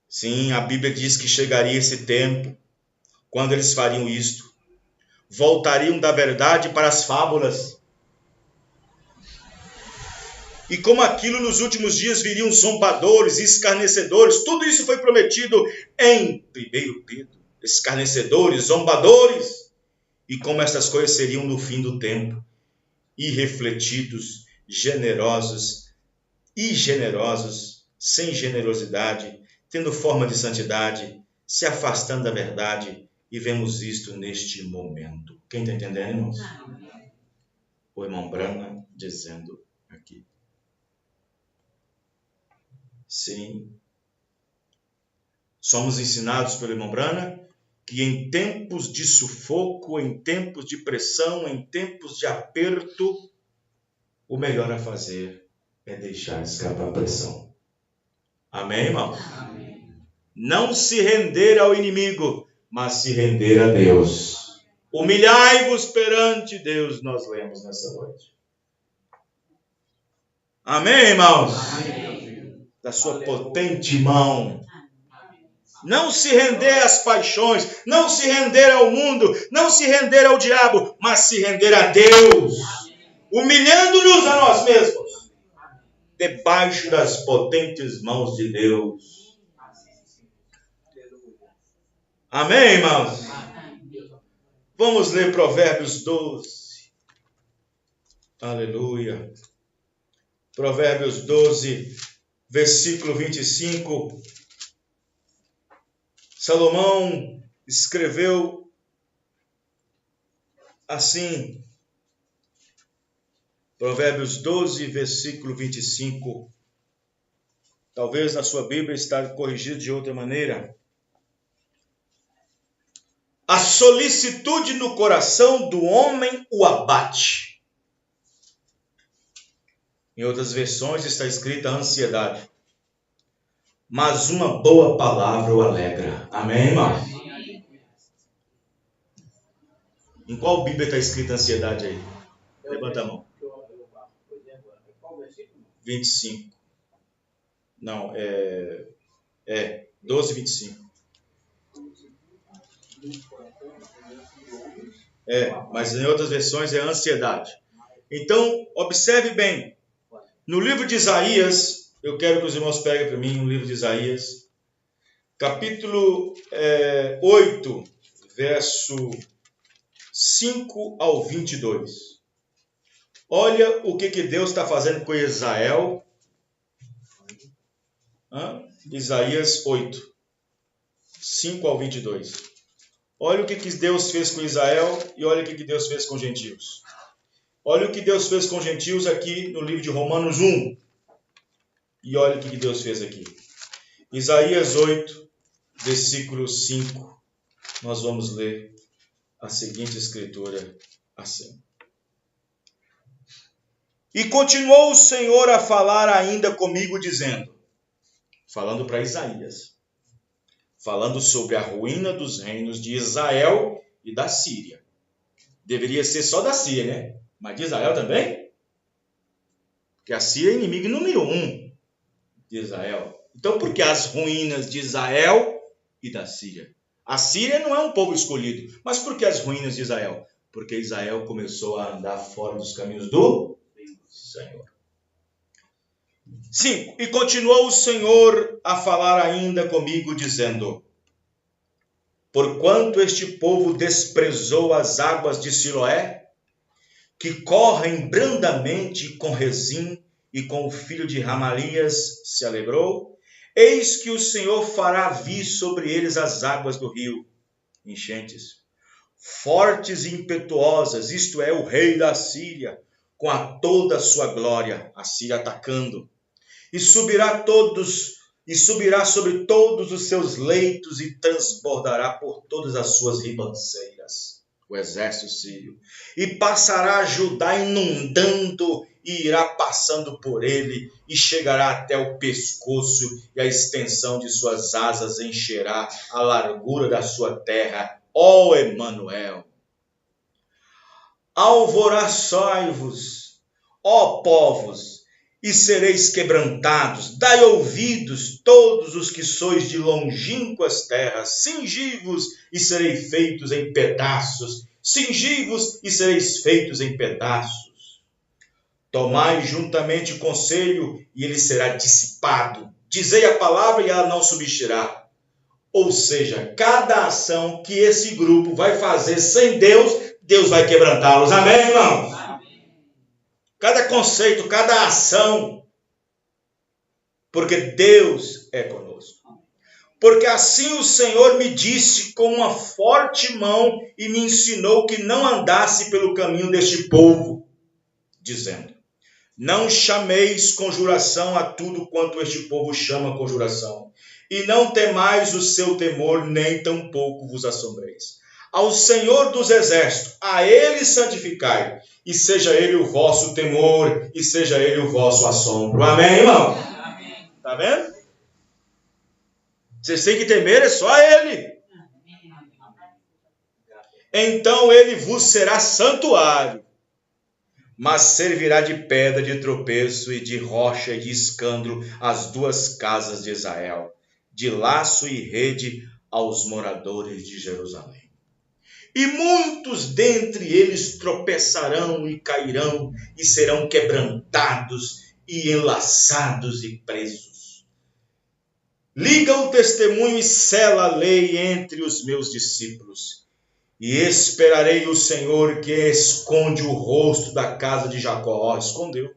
Sim, a Bíblia diz que chegaria esse tempo, quando eles fariam isto. Voltariam da verdade para as fábulas. E como aquilo nos últimos dias viriam zombadores, escarnecedores, tudo isso foi prometido em 1 Pedro. Escarnecedores, zombadores. E como essas coisas seriam no fim do tempo. Irrefletidos, generosos, sem generosidade, tendo forma de santidade, se afastando da verdade. E vemos isto neste momento. Quem está entendendo, irmãos? O irmão Branham dizendo aqui. Sim. Somos ensinados pelo irmão Branham que em tempos de sufoco, em tempos de pressão, em tempos de aperto, o melhor a fazer é deixar escapar a pressão. Amém, irmão? Amém. Não se render ao inimigo, mas se render a Deus. Humilhai-vos perante Deus, nós lemos nessa noite. Amém, irmãos? Amém. Da sua potente mão. Não se render às paixões, não se render ao mundo, não se render ao diabo, mas se render a Deus, humilhando-nos a nós mesmos, debaixo das potentes mãos de Deus. Amém, irmãos? Vamos ler Provérbios 12. Aleluia. Provérbios 12, versículo 25. Salomão escreveu assim, Provérbios 12, versículo 25. Talvez na sua Bíblia está corrigido de outra maneira. A solicitude no coração do homem o abate. Em outras versões está escrita ansiedade. Mas uma boa palavra o alegra. Amém, irmão? Em qual Bíblia está escrita ansiedade aí? Levanta a mão. 25. Não, 12, 25. Mas em outras versões é ansiedade. Então, observe bem. No livro de Isaías, eu quero que os irmãos peguem para mim o livro de Isaías, capítulo 8, verso 5 ao 22. Olha o que Deus está fazendo com Israel. Isaías 8, 5 ao 22. Olha o que Deus fez com Israel e olha o que Deus fez com os gentios. Olha o que Deus fez com os gentios aqui no livro de Romanos 1. E olha o que Deus fez aqui. Isaías 8, versículo 5. Nós vamos ler a seguinte escritura assim. E continuou o Senhor a falar ainda comigo, dizendo, falando para Isaías, falando sobre a ruína dos reinos de Israel e da Síria. Deveria ser só da Síria, né? Mas de Israel também? Porque a Síria é inimigo número 1 de Israel. Então, por que as ruínas de Israel e da Síria? A Síria não é um povo escolhido. Mas por que as ruínas de Israel? Porque Israel começou a andar fora dos caminhos do Senhor. 5. E continuou o Senhor a falar ainda comigo, dizendo, porquanto este povo desprezou as águas de Siloé, que correm brandamente com Rezim e com o filho de Ramalias se alegrou, eis que o Senhor fará vir sobre eles as águas do rio, enchentes, fortes e impetuosas, isto é, o rei da Síria, com a toda a sua glória, a Síria atacando, e subirá sobre todos os seus leitos e transbordará por todas as suas ribanceiras, o exército sírio, e passará a Judá inundando e irá passando por ele e chegará até o pescoço, e a extensão de suas asas encherá a largura da sua terra. Ó Emanuel! Alvoroçai-vos, ó povos, e sereis quebrantados. Dai ouvidos, todos os que sois de longínquas terras. Cingi-vos e sereis feitos em pedaços. Cingi-vos e sereis feitos em pedaços. Tomai juntamente conselho, e ele será dissipado. Dizei a palavra, e ela não subsistirá. Ou seja, cada ação que esse grupo vai fazer sem Deus, Deus vai quebrantá-los. Amém, irmãos? Amém. Cada conceito, cada ação. Porque Deus é conosco. Porque assim o Senhor me disse com uma forte mão e me ensinou que não andasse pelo caminho deste povo, dizendo: não chameis conjuração a tudo quanto este povo chama conjuração, e não temais o seu temor, nem tampouco vos assombreis. Ao Senhor dos Exércitos, a Ele santificai, e seja Ele o vosso temor, e seja Ele o vosso assombro. Amém, irmão? Amém. Tá vendo? Vocês têm que temer, é só Ele. Então Ele vos será santuário, mas servirá de pedra de tropeço e de rocha e de escândalo às duas casas de Israel, de laço e rede aos moradores de Jerusalém. E muitos dentre eles tropeçarão e cairão, e serão quebrantados e enlaçados e presos. Liga o testemunho e sela a lei entre os meus discípulos. E esperarei o Senhor, que esconde o rosto da casa de Jacó. Escondeu.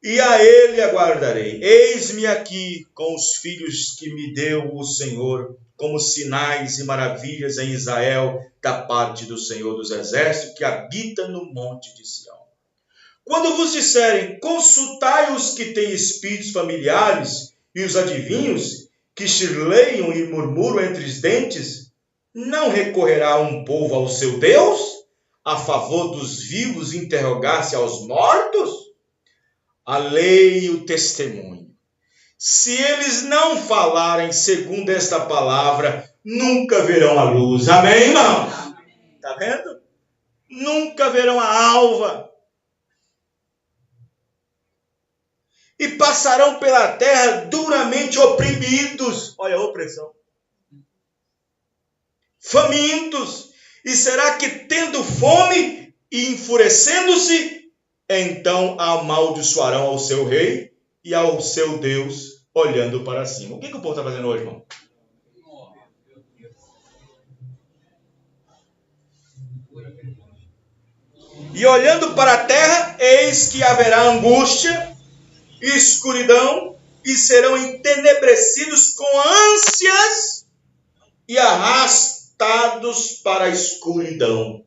E a ele aguardarei. Eis-me aqui com os filhos que me deu o Senhor, como sinais e maravilhas em Israel, da parte do Senhor dos Exércitos, que habita no monte de Sião. Quando vos disserem, consultai os que têm espíritos familiares e os adivinhos, que chirleiam e murmuram entre os dentes, não recorrerá um povo ao seu Deus, a favor dos vivos interrogar-se aos mortos? A lei e o testemunho. Se eles não falarem segundo esta palavra, nunca verão a luz. Amém, irmãos? Está vendo? Nunca verão a alva. E passarão pela terra duramente oprimidos. Olha a opressão. Famintos. E será que tendo fome e enfurecendo-se, então amaldiçoarão ao seu rei e ao seu Deus, olhando para cima? O que o povo está fazendo hoje, irmão? E olhando para a terra, eis que haverá angústia e escuridão, e serão entenebrecidos com ânsias e arrastados para a escuridão.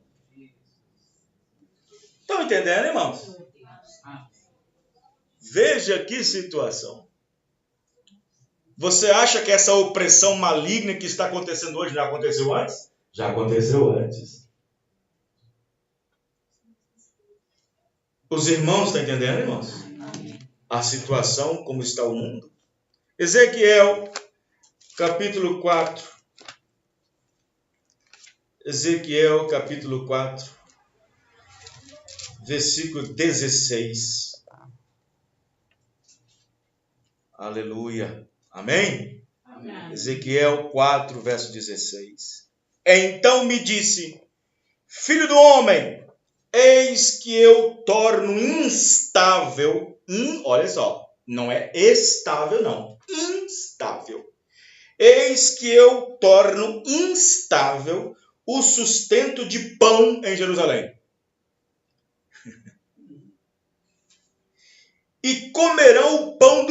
Estão entendendo, irmãos? Veja que situação. Você acha que essa opressão maligna que está acontecendo hoje já aconteceu antes? Já aconteceu antes. Os irmãos estão entendendo, irmãos? A situação, como está o mundo. Ezequiel, capítulo 4. Ezequiel, capítulo 4, versículo 16. Aleluia. Amém? Amém. Ezequiel 4, verso 16. Então me disse, filho do homem, eis que eu torno instável, olha só, não é estável não, instável. Eis que eu torno instável o sustento de pão em Jerusalém. E comerão o pão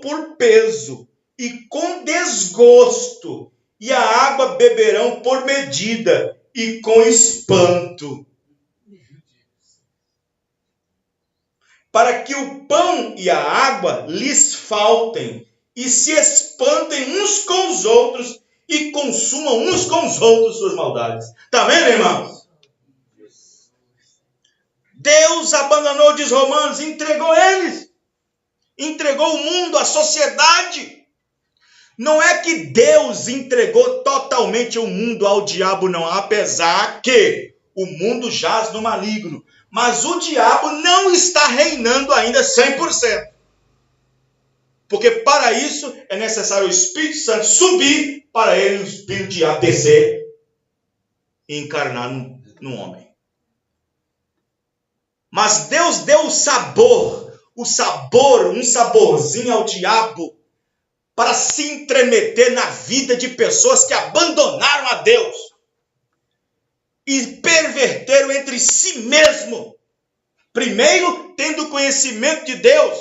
por peso, e com desgosto, e a água beberão por medida, e com espanto. Para que o pão e a água lhes faltem, e se espantem uns com os outros, e consumam uns com os outros suas maldades. Está vendo, irmãos? Deus abandonou, diz Romanos, entregou eles. Entregou o mundo, a sociedade. Não é que Deus entregou totalmente o mundo ao diabo, não. Apesar que o mundo jaz no maligno. Mas o diabo não está reinando ainda 100%. Porque para isso é necessário o Espírito Santo subir para ele, o Espírito de diabo descer e encarnar no homem. Mas Deus deu um sabor, um saborzinho ao diabo para se entremeter na vida de pessoas que abandonaram a Deus e perverteram entre si mesmo. Primeiro, tendo conhecimento de Deus,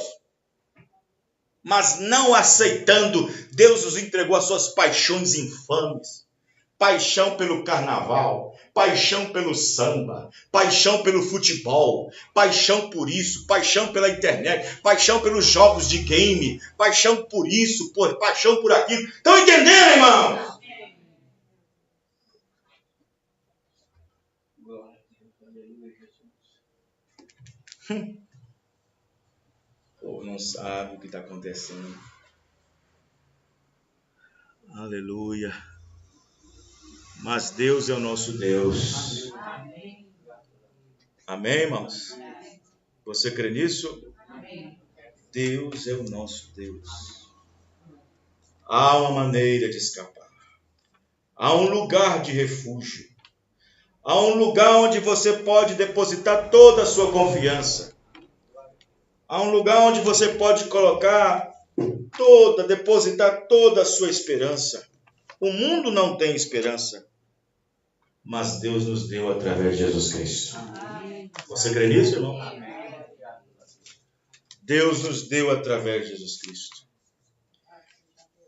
mas não aceitando. Deus os entregou às suas paixões infames. Paixão pelo carnaval, paixão pelo samba, paixão pelo futebol, paixão por isso, paixão pela internet, paixão pelos jogos de game, paixão por isso, paixão por aquilo. Estão entendendo, irmãos? O povo não sabe o que está acontecendo. Aleluia. Mas Deus é o nosso Deus. Amém, irmãos? Você crê nisso? Deus é o nosso Deus. Há uma maneira de escapar. Há um lugar de refúgio. Há um lugar onde você pode depositar toda a sua confiança. Há um lugar onde você pode depositar toda a sua esperança. O mundo não tem esperança, mas Deus nos deu através de Jesus Cristo. Você crê nisso, irmão? Deus nos deu através de Jesus Cristo.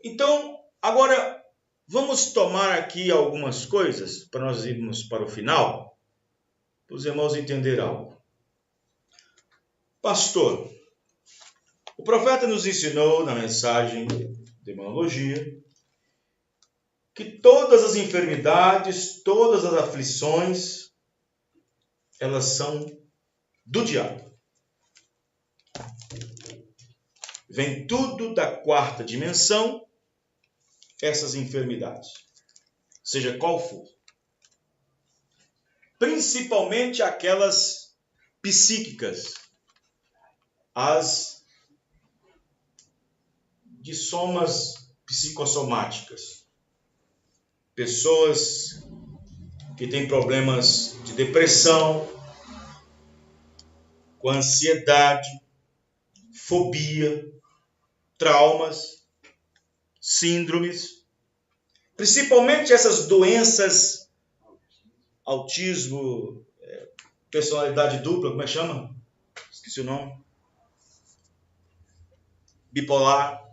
Então, agora, vamos tomar aqui algumas coisas para nós irmos para o final, para os irmãos entenderem algo. Pastor, o profeta nos ensinou na mensagem de demonologia que todas as enfermidades, todas as aflições, elas são do diabo. Vem tudo da quarta dimensão, essas enfermidades, seja qual for. Principalmente aquelas psíquicas, as de somas psicossomáticas. Pessoas que têm problemas de depressão, com ansiedade, fobia, traumas, síndromes, principalmente essas doenças, autismo, personalidade dupla, como é que chama? Esqueci o nome. Bipolar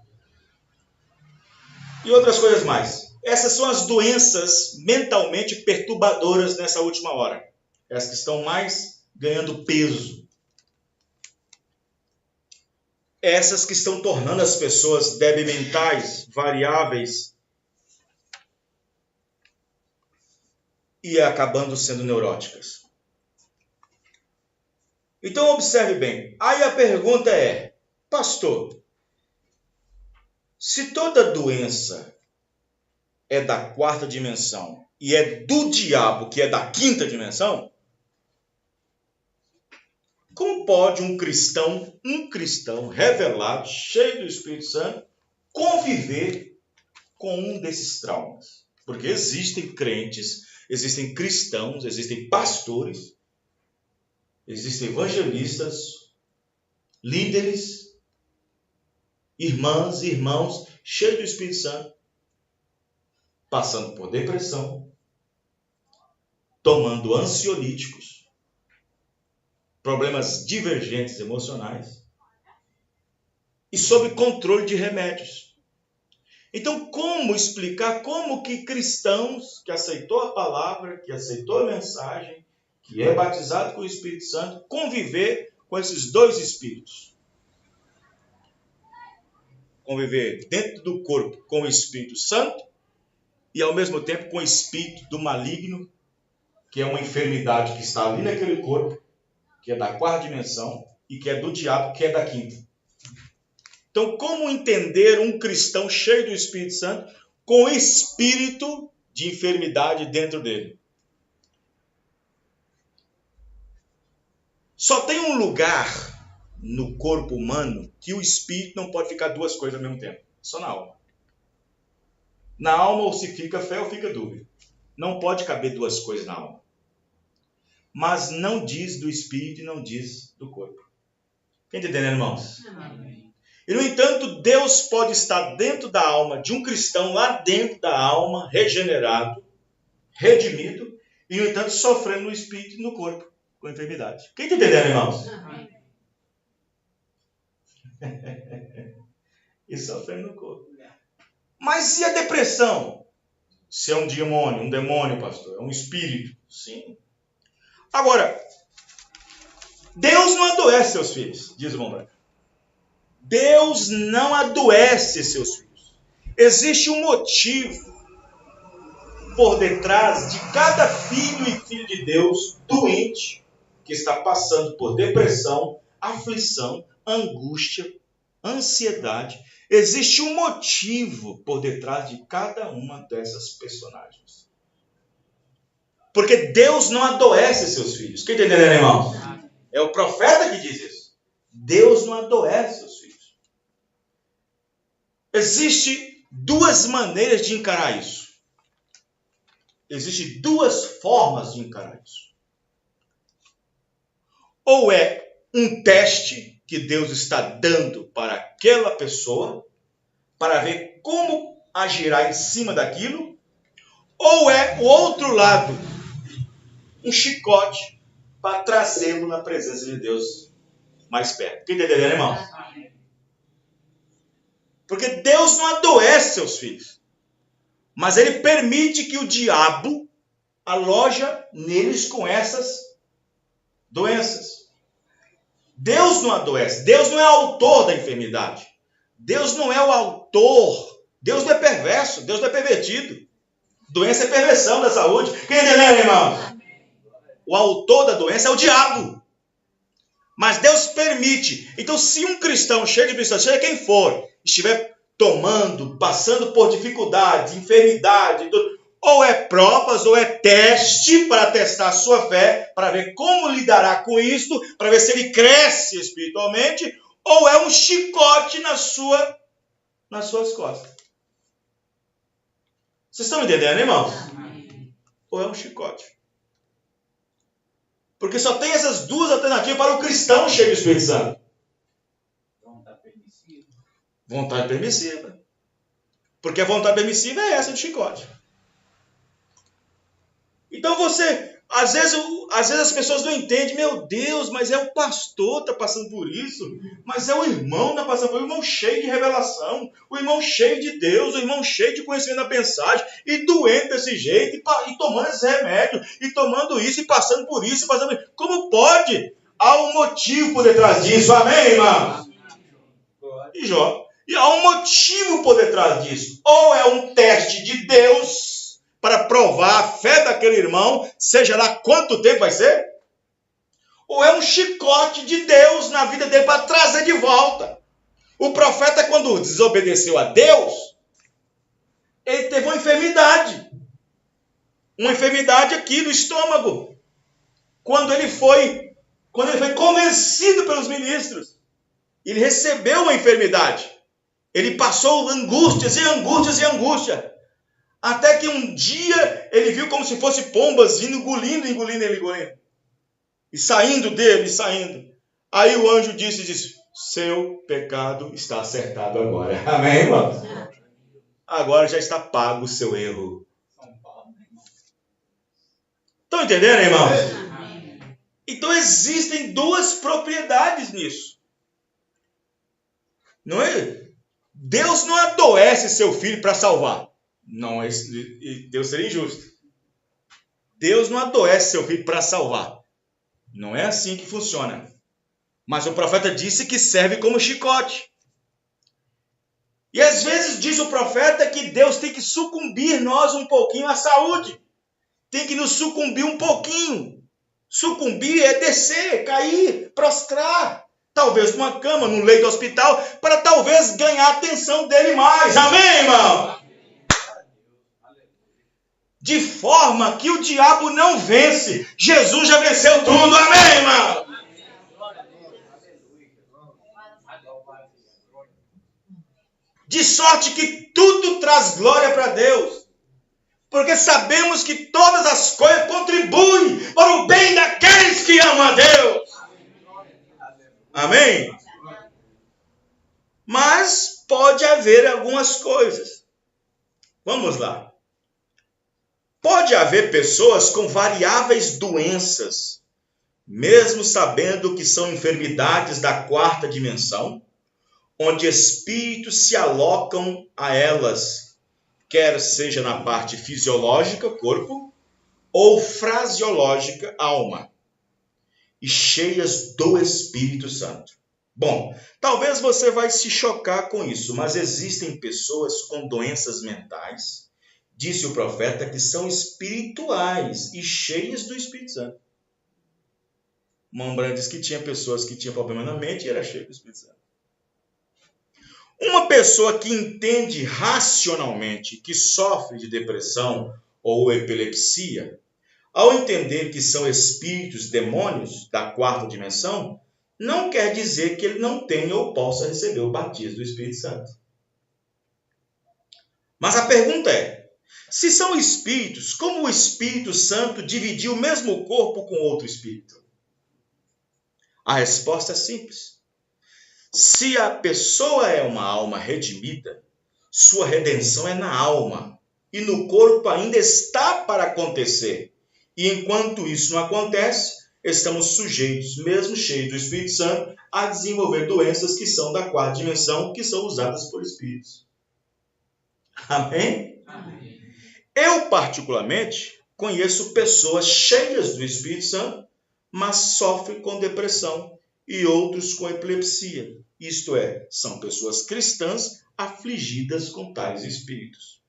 e outras coisas mais. Essas são as doenças mentalmente perturbadoras nessa última hora. Essas que estão mais ganhando peso. Essas que estão tornando as pessoas débeis mentais, variáveis e acabando sendo neuróticas. Então observe bem. Aí a pergunta é, pastor, se toda doença é da quarta dimensão e é do diabo, que é da quinta dimensão, como pode um cristão revelado, cheio do Espírito Santo, conviver com um desses traumas? Porque existem crentes, existem cristãos, existem pastores, existem evangelistas, líderes, irmãs, irmãos, cheios do Espírito Santo, passando por depressão, tomando ansiolíticos, problemas divergentes emocionais e sob controle de remédios. Então, como explicar como que cristãos que aceitou a palavra, que aceitou a mensagem, que é batizado com o Espírito Santo, conviver com esses dois espíritos? Conviver dentro do corpo com o Espírito Santo e ao mesmo tempo com o espírito do maligno, que é uma enfermidade que está ali naquele corpo que é da quarta dimensão, e que é do diabo, que é da quinta. Então, como entender um cristão cheio do Espírito Santo com espírito de enfermidade dentro dele? Só tem um lugar no corpo humano que o espírito não pode ficar duas coisas ao mesmo tempo. Só na alma. Na alma ou se fica fé ou fica dúvida. Não pode caber duas coisas na alma. Mas não diz do espírito e não diz do corpo. Está entendendo, irmãos? Amém. E, no entanto, Deus pode estar dentro da alma de um cristão, lá dentro da alma, regenerado, redimido, e, no entanto, sofrendo no espírito e no corpo, com enfermidade. Quem está entendendo, irmãos? Amém. E sofrendo no corpo. Mas e a depressão? Se é um demônio, pastor, é um espírito. Sim. Agora, Deus não adoece seus filhos, diz o irmão Branco. Deus não adoece seus filhos. Existe um motivo por detrás de cada filho e filha de Deus doente, que está passando por depressão, aflição, angústia, ansiedade. Existe um motivo por detrás de cada uma dessas personagens. Porque Deus não adoece seus filhos. Quem está entendendo, irmãos? É o profeta que diz isso. Deus não adoece seus filhos. Existem duas maneiras de encarar isso. Existem duas formas de encarar isso. Ou é um teste que Deus está dando para aquela pessoa, para ver como agirá em cima daquilo, ou é o outro lado, um chicote para trazê-lo na presença de Deus mais perto. Quem está entendendo, irmãos? Porque Deus não adoece seus filhos, mas Ele permite que o diabo aloja neles com essas doenças. Deus não adoece. Deus não é autor da enfermidade. Deus não é o autor. Deus não é perverso. Deus não é pervertido. Doença é perversão da saúde. Quem entendeu, irmão? O autor da doença é o diabo. Mas Deus permite. Então, se um cristão cheio de Espírito Santo, seja quem for, estiver tomando, passando por dificuldades, enfermidade, ou é provas, ou é teste para testar a sua fé, para ver como lidará com isso, para ver se ele cresce espiritualmente, ou é um chicote nas suas costas. Vocês estão entendendo, irmãos? Ou é um chicote. Porque só tem essas duas alternativas para o cristão cheio do Espírito Santo. Vontade permissiva. Vontade permissiva. Porque a vontade permissiva é essa do chicote. Então às vezes as pessoas não entendem, meu Deus, mas é o pastor que está passando por isso, mas é o irmão que está passando por isso, o irmão cheio de revelação, o irmão cheio de Deus, o irmão cheio de conhecimento da mensagem, e doente desse jeito, e tomando esse remédio, e tomando isso, e passando por isso, como pode? Há um motivo por detrás disso, amém, irmãos? E Jó, e há um motivo por detrás disso, ou é um teste de Deus, para provar a fé daquele irmão, seja lá quanto tempo vai ser, ou é um chicote de Deus na vida dele para trazer de volta. O profeta, quando desobedeceu a Deus, ele teve uma enfermidade aqui no estômago, quando ele foi convencido pelos ministros. Ele recebeu uma enfermidade, ele passou angústias e angústias e angústia. Até que um dia ele viu como se fosse pombas vindo, engolindo. E saindo dele, saindo. Aí o anjo disse, seu pecado está acertado agora. Amém, irmãos? Agora já está pago o seu erro. Estão entendendo, irmãos? Então existem duas propriedades nisso. Não é? Deus não adoece seu filho para salvar. Não, Deus seria injusto. Deus não adoece seu filho para salvar. Não é assim que funciona. Mas o profeta disse que serve como chicote. E às vezes diz o profeta que Deus tem que sucumbir nós um pouquinho à saúde. Tem que nos sucumbir um pouquinho. Sucumbir é descer, cair, prostrar. Talvez numa cama, num leito do hospital, para talvez ganhar a atenção dele mais. Amém, irmão? De forma que o diabo não vence. Jesus já venceu tudo. Amém, irmão? De sorte que tudo traz glória para Deus. Porque sabemos que todas as coisas contribuem para o bem daqueles que amam a Deus. Amém? Mas pode haver algumas coisas. Vamos lá. Pode haver pessoas com variáveis doenças, mesmo sabendo que são enfermidades da quarta dimensão, onde espíritos se alocam a elas, quer seja na parte fisiológica, corpo, ou fraseológica, alma, e cheias do Espírito Santo. Bom, talvez você vai se chocar com isso, mas existem pessoas com doenças mentais, disse o profeta, que são espirituais e cheias do Espírito Santo. Mambrã disse que tinha pessoas que tinham problema na mente e era cheia do Espírito Santo. Uma pessoa que entende racionalmente que sofre de depressão ou epilepsia, ao entender que são espíritos, demônios da quarta dimensão, não quer dizer que ele não tenha ou possa receber o batismo do Espírito Santo. Mas a pergunta é, se são espíritos, como o Espírito Santo dividiu o mesmo corpo com outro espírito? A resposta é simples. Se a pessoa é uma alma redimida, sua redenção é na alma e no corpo ainda está para acontecer. E enquanto isso não acontece, estamos sujeitos, mesmo cheios do Espírito Santo, a desenvolver doenças que são da quarta dimensão, que são usadas por espíritos. Amém? Amém. Eu, particularmente, conheço pessoas cheias do Espírito Santo, mas sofrem com depressão e outros com epilepsia. Isto é, são pessoas cristãs afligidas com tais espíritos.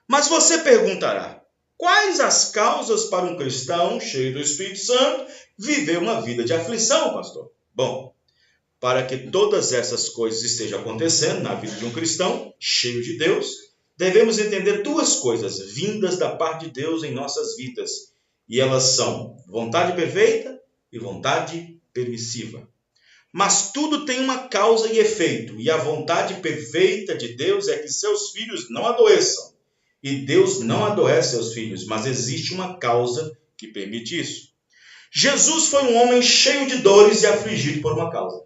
Mas você perguntará, quais as causas para um cristão cheio do Espírito Santo viver uma vida de aflição, pastor? Bom, para que todas essas coisas estejam acontecendo na vida de um cristão cheio de Deus, devemos entender duas coisas vindas da parte de Deus em nossas vidas. E elas são vontade perfeita e vontade permissiva. Mas tudo tem uma causa e efeito. E a vontade perfeita de Deus é que seus filhos não adoeçam. E Deus não adoece seus filhos, mas existe uma causa que permite isso. Jesus foi um homem cheio de dores e afligido por uma causa.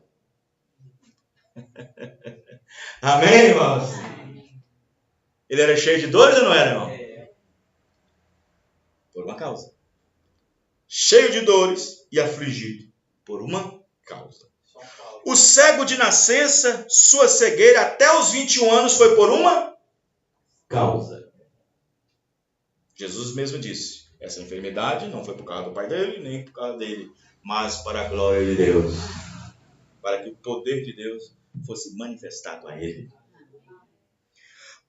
Amém, irmãos? Ele era cheio de dores ou não era, irmão? Por uma causa. Cheio de dores e afligido por uma causa. O cego de nascença, sua cegueira até os 21 anos foi por uma causa. Jesus mesmo disse, essa enfermidade não foi por causa do pai dele, nem por causa dele, mas para a glória de Deus. Para que o poder de Deus fosse manifestado a ele.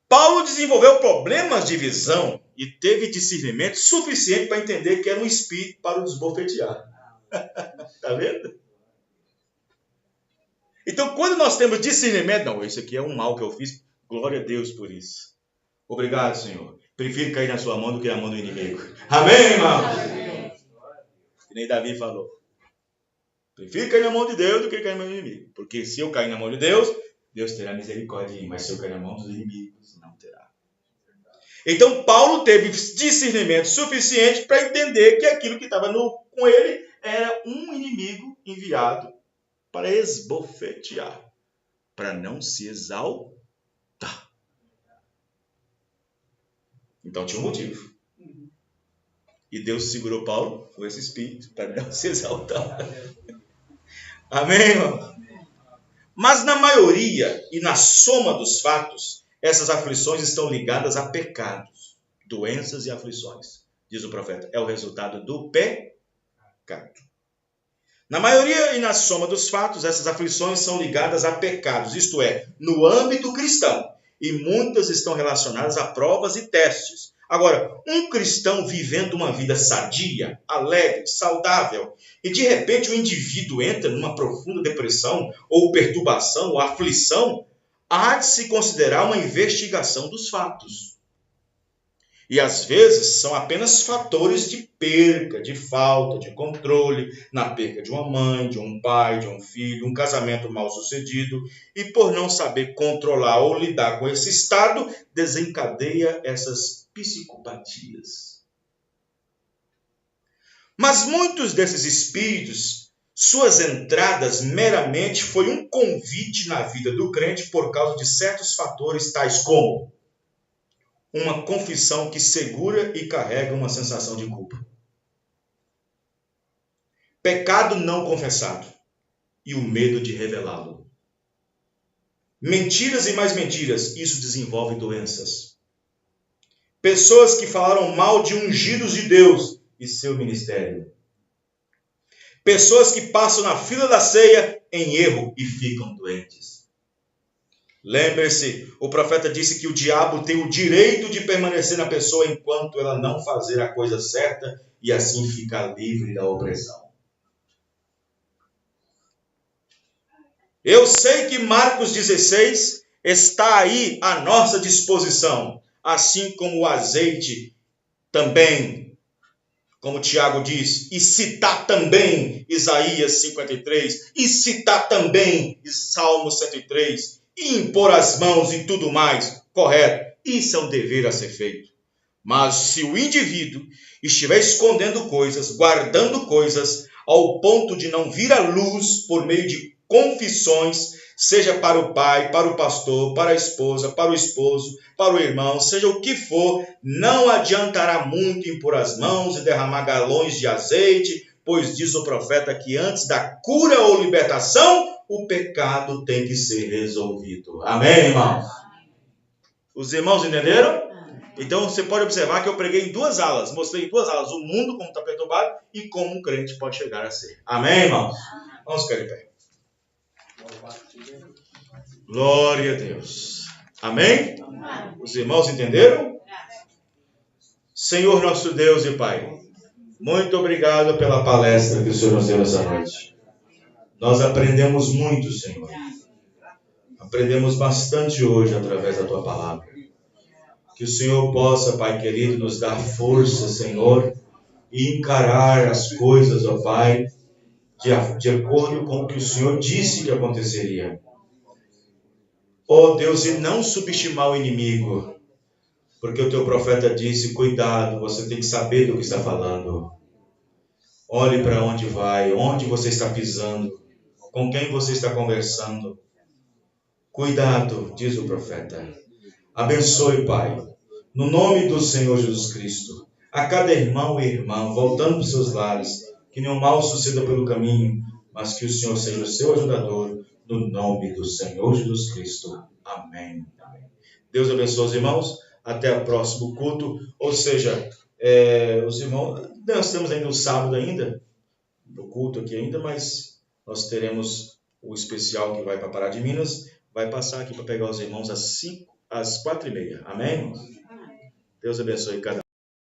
Paulo desenvolveu problemas de visão e teve discernimento suficiente para entender que era um espírito para o desbofetear. Está vendo? Então, quando nós temos discernimento, não, isso aqui é um mal que eu fiz, glória a Deus por isso. Obrigado, Senhor. Prefiro cair na sua mão do que na mão do inimigo. Amém, irmão? Que nem Davi falou. Prefiro cair na mão de Deus do que cair na mão do inimigo. Porque se eu cair na mão de Deus, Deus terá misericórdia de mim. Mas se eu cair na mão dos inimigos, não terá. Então, Paulo teve discernimento suficiente para entender que aquilo que estava com ele era um inimigo enviado para esbofetear, para não se exaltar. Então tinha um motivo. E Deus segurou Paulo com esse espírito para não se exaltar. Amém, irmão? Mas na maioria e na soma dos fatos, essas aflições estão ligadas a pecados, doenças e aflições. Diz o profeta, é o resultado do pecado. Na maioria e na soma dos fatos, essas aflições são ligadas a pecados, isto é, no âmbito cristão. E muitas estão relacionadas a provas e testes, Agora, um cristão vivendo uma vida sadia, alegre, saudável, e de repente o indivíduo entra numa profunda depressão, ou perturbação, ou aflição, há de se considerar uma investigação dos fatos. E às vezes são apenas fatores de perca, de falta, de controle, na perca de uma mãe, de um pai, de um filho, um casamento mal sucedido, e por não saber controlar ou lidar com esse estado, desencadeia essas psicopatias. Mas muitos desses espíritos, suas entradas meramente foi um convite na vida do crente por causa de certos fatores tais como uma confissão que segura e carrega uma sensação de culpa. Pecado não confessado e o medo de revelá-lo. Mentiras e mais mentiras, isso desenvolve doenças. Pessoas que falaram mal de ungidos de Deus e seu ministério. Pessoas que passam na fila da ceia em erro e ficam doentes. Lembre-se, o profeta disse que o diabo tem o direito de permanecer na pessoa enquanto ela não fazer a coisa certa e assim ficar livre da opressão. Eu sei que Marcos 16 está aí à nossa disposição, assim como o azeite também, como Tiago diz, e citar também Isaías 53, e citar também Salmo 103, e impor as mãos e tudo mais, correto. Isso é um dever a ser feito. Mas se o indivíduo estiver escondendo coisas, guardando coisas, ao ponto de não vir à luz por meio de confissões, seja para o pai, para o pastor, para a esposa, para o esposo, para o irmão, seja o que for, não adiantará muito impor as mãos e derramar galões de azeite, pois diz o profeta que antes da cura ou libertação, o pecado tem que ser resolvido. Amém, irmãos? Os irmãos entenderam? Então você pode observar que eu preguei em duas alas, mostrei em duas alas o mundo como está perturbado e como um crente pode chegar a ser. Amém, irmãos? Vamos ficar de pé. Glória a Deus. Amém? Os irmãos entenderam? Senhor nosso Deus e Pai, muito obrigado pela palestra que o Senhor nos deu essa noite. Nós aprendemos muito, Senhor. Aprendemos bastante hoje através da Tua palavra. Que o Senhor possa, Pai querido, nos dar força, Senhor, e encarar as coisas, ó Pai, de acordo com o que o Senhor disse que aconteceria. Ó Deus, e não subestimar o inimigo, porque o Teu profeta disse, cuidado, você tem que saber do que está falando. Olhe para onde vai, onde você está pisando, com quem você está conversando. Cuidado, diz o profeta. Abençoe, Pai, no nome do Senhor Jesus Cristo, a cada irmão e irmã, voltando para os seus lares, que nenhum mal suceda pelo caminho, mas que o Senhor seja o seu ajudador, no nome do Senhor Jesus Cristo. Amém. Amém. Deus abençoe os irmãos. Até o próximo culto. Ou seja, os irmãos, nós temos ainda o sábado ainda, o culto aqui ainda, mas nós teremos o especial que vai para Pará de Minas, vai passar aqui para pegar os irmãos às 4h30. Amém? Deus abençoe cada um.